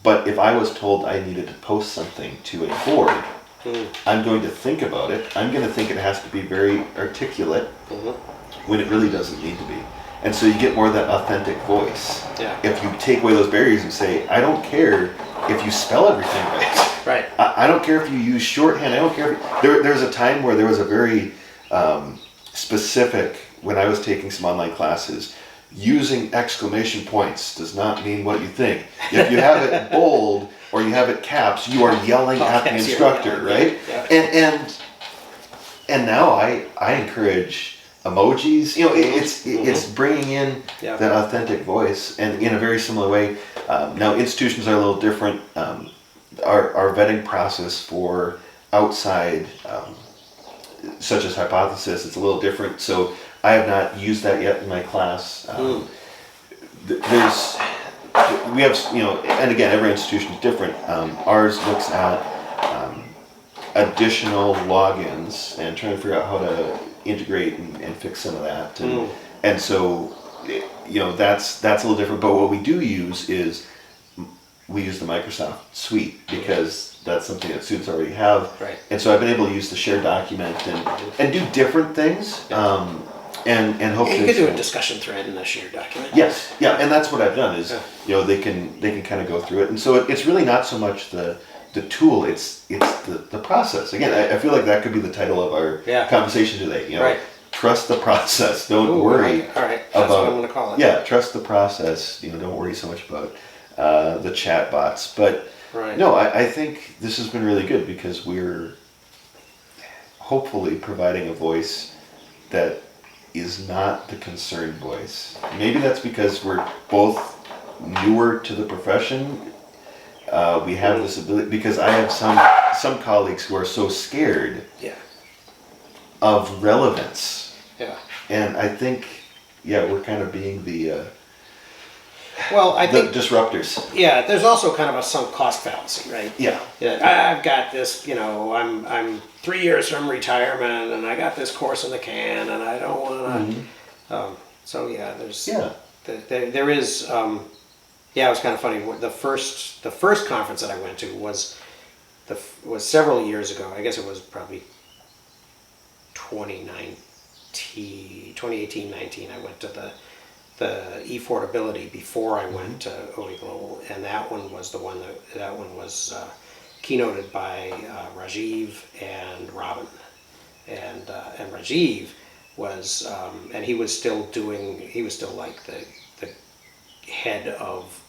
Speaker 1: But if I was told I needed to post something to a board, I'm going to think about it. I'm going to think it has to be very articulate when it really doesn't need to be. And so you get more of that authentic voice.
Speaker 2: Yeah.
Speaker 1: If you take away those barriers and say, I don't care if you spell everything right.
Speaker 2: Right.
Speaker 1: I don't care if you use shorthand. I don't care. There's a time where there was a very specific, when I was taking some online classes, using exclamation points does not mean what you think. If you have it bold or you have it caps, you are yelling at the instructor, right?
Speaker 2: Yeah.
Speaker 1: And now I encourage emojis. It's bringing in that authentic voice, and in a very similar way. Now institutions are a little different. Our vetting process for outside, such as hypothesis, it's a little different. So I have not used that yet in my class. We have, and again, every institution is different. Ours looks at additional logins and trying to figure out how to integrate and fix some of that. And so, that's a little different. But what we do use is we use the Microsoft Suite because that's something that students already have.
Speaker 2: Right.
Speaker 1: And so I've been able to use the shared document and do different things. And hopefully
Speaker 2: you could do a discussion thread in a shared document.
Speaker 1: Yes, yeah, and that's what I've done is they can kind of go through it, and so it's really not so much the tool, it's the process. Again, I feel like that could be the title of our conversation today.
Speaker 2: Right.
Speaker 1: Trust the process. Don't worry.
Speaker 2: All right. That's what I'm going to call it.
Speaker 1: Yeah, trust the process. Don't worry so much about the chat bots. But no, I think this has been really good because we're hopefully providing a voice that is not the concerned voice. Maybe that's because we're both newer to the profession. We have this ability, because I have some colleagues who are so scared of relevance.
Speaker 2: Yeah.
Speaker 1: And I think, we're kind of being the
Speaker 2: I think
Speaker 1: disruptors.
Speaker 2: Yeah, there's also kind of a sunk cost fallacy, right?
Speaker 1: Yeah.
Speaker 2: I've got this, I'm 3 years from retirement, and I got this course in the can, and I don't want to. There is. It was kind of funny. The first conference that I went to was several years ago. I guess it was probably 2018, 19. I went to the e-affordability before I went to OE Global, and that one was keynoted by Rajiv and Robin, and Rajiv was and he was still like the head of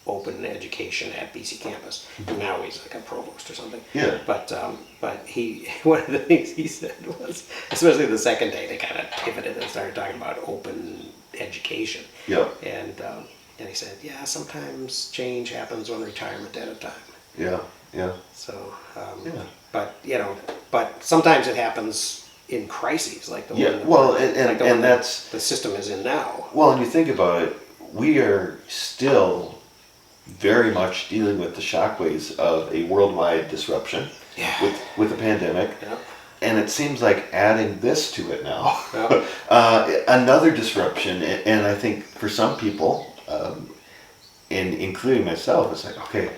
Speaker 2: open education at BC campus, and now he's like a provost or something.
Speaker 1: Yeah.
Speaker 2: But he one of the things he said was, especially the second day, they kind of pivoted and started talking about open education.
Speaker 1: Yeah.
Speaker 2: And he said, sometimes change happens one retirement at a time.
Speaker 1: Yeah. Yeah.
Speaker 2: So, but sometimes it happens in crises like the one.
Speaker 1: Well, and that's
Speaker 2: the system is in now.
Speaker 1: Well, and you think about it, we are still very much dealing with the shockwaves of a worldwide disruption with the pandemic.
Speaker 2: Yeah.
Speaker 1: And it seems like adding this to it now, another disruption. And I think for some people, and including myself, it's like, okay,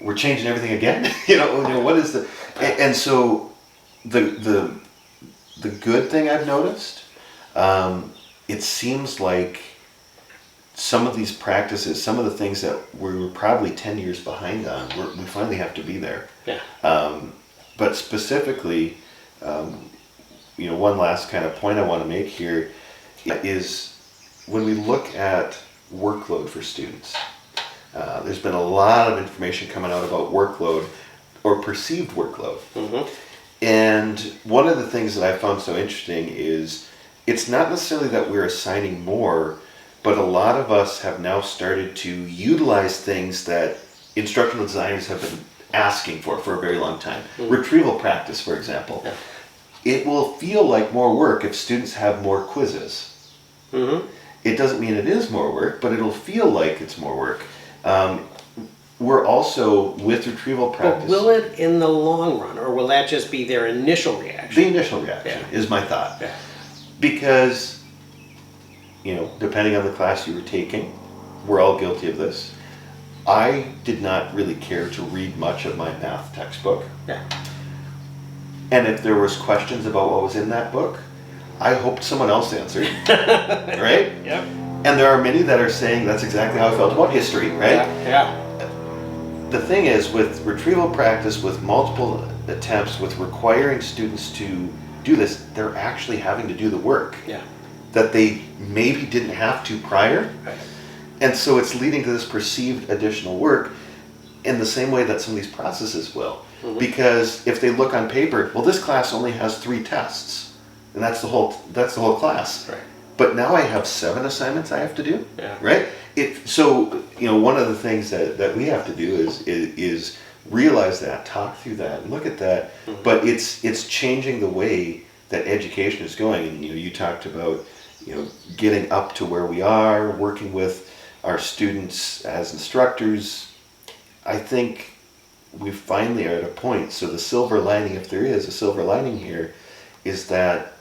Speaker 1: we're changing everything again. What is the? And so the good thing I've noticed, it seems like some of these practices, some of the things that we were probably 10 years behind on, we finally have to be there.
Speaker 2: Yeah.
Speaker 1: But specifically, one last kind of point I want to make here is when we look at workload for students, There's been a lot of information coming out about workload or perceived workload. And one of the things that I found so interesting is it's not necessarily that we're assigning more, but a lot of us have now started to utilize things that instructional designers have been asking for a very long time. Retrieval practice, for example.
Speaker 2: Yeah.
Speaker 1: It will feel like more work if students have more quizzes. It doesn't mean it is more work, but it'll feel like it's more work. We're also, with retrieval practice...
Speaker 2: But will it in the long run, or will that just be their initial reaction?
Speaker 1: The initial reaction is my thought.
Speaker 2: Yeah.
Speaker 1: Because, depending on the class you were taking, we're all guilty of this. I did not really care to read much of my math textbook.
Speaker 2: Yeah.
Speaker 1: And if there was questions about what was in that book, I hoped someone else answered. Right?
Speaker 2: Yep.
Speaker 1: And there are many that are saying that's exactly how I felt about history, right?
Speaker 2: Yeah.
Speaker 1: The thing is, with retrieval practice, with multiple attempts, with requiring students to do this, they're actually having to do the work that they maybe didn't have to prior.
Speaker 2: Right.
Speaker 1: And so it's leading to this perceived additional work in the same way that some of these processes will. Because if they look on paper, well, this class only has 3 tests, and that's the whole class.
Speaker 2: Right.
Speaker 1: But now I have 7 assignments I have to do.
Speaker 2: Yeah.
Speaker 1: Right? So one of the things that we have to do is realize that, talk through that, and look at that. But it's changing the way that education is going. And you talked about getting up to where we are, working with our students as instructors. I think we finally are at a point. So the silver lining, if there is a silver lining here, is that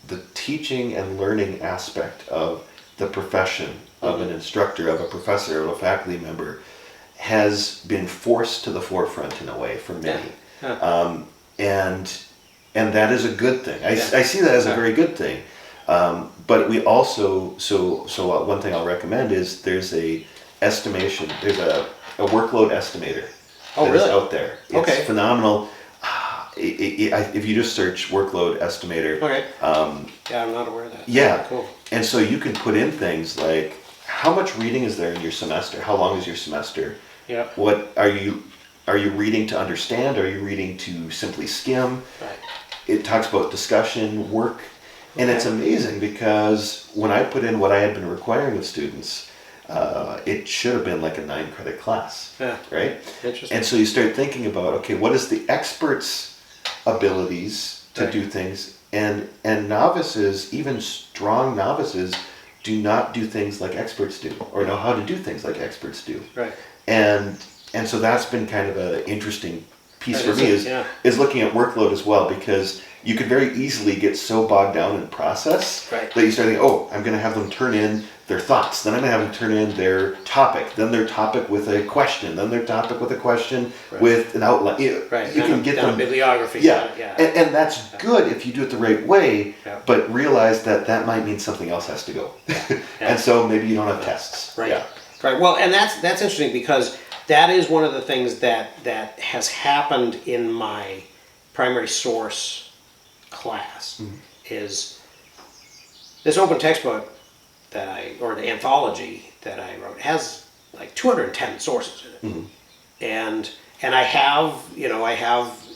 Speaker 1: the teaching and learning aspect of the profession of an instructor, of a professor, of a faculty member has been forced to the forefront in a way for many. And that is a good thing. I see that as a very good thing. But we also, one thing I'll recommend is there's a workload estimator that is out there. It's phenomenal. If you just search workload estimator.
Speaker 2: I'm not aware of that.
Speaker 1: Yeah.
Speaker 2: Cool.
Speaker 1: And so you can put in things like, how much reading is there in your semester? How long is your semester?
Speaker 2: Yeah.
Speaker 1: What are you reading to understand? Are you reading to simply skim?
Speaker 2: Right.
Speaker 1: It talks about discussion, work. And it's amazing because when I put in what I had been requiring of students, it should have been like a 9-credit class. Yeah. Right?
Speaker 2: Interesting.
Speaker 1: And so you start thinking about, okay, what is the expert's abilities to do things? And novices, even strong novices, do not do things like experts do, or know how to do things like experts do.
Speaker 2: Right.
Speaker 1: And so that's been kind of an interesting piece for me is looking at workload as well, because you could very easily get so bogged down in process that you start thinking, oh, I'm going to have them turn in their thoughts, then I'm going to have them turn in their topic, then their topic with a question, then their topic with a question with an outline. You can get them
Speaker 2: a bibliography.
Speaker 1: And that's good if you do it the right way, but realize that might mean something else has to go. And so maybe you don't have tests.
Speaker 2: Right. Well, and that's interesting because that is one of the things that has happened in my primary source class is this open textbook or the anthology that I wrote has like 210 sources in it. And I have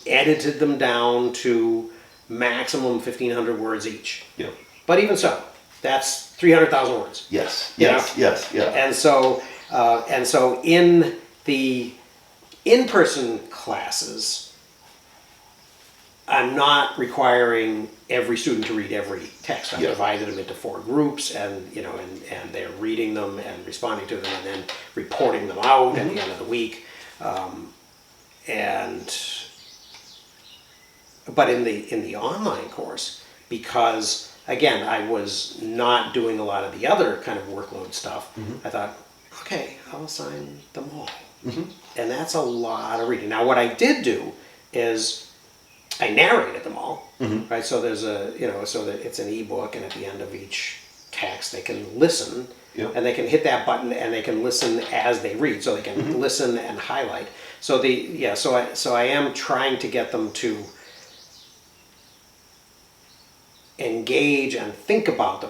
Speaker 2: edited them down to maximum 1,500 words each. Yeah. But even so, that's 300,000 words.
Speaker 1: Yes.
Speaker 2: And so in the in-person classes, I'm not requiring every student to read every text. I've divided them into 4 groups, and and they're reading them and responding to them, and then reporting them out at the end of the week. But in the online course, because again I was not doing a lot of the other kind of workload stuff, I thought, okay, I'll assign them all, and that's a lot of reading. Now, what I did do is I narrated them all, right? So there's so that it's an ebook, and at the end of each text they can listen, and they can hit that button and they can listen as they read. So they can listen and highlight. So so I am trying to get them to engage and think about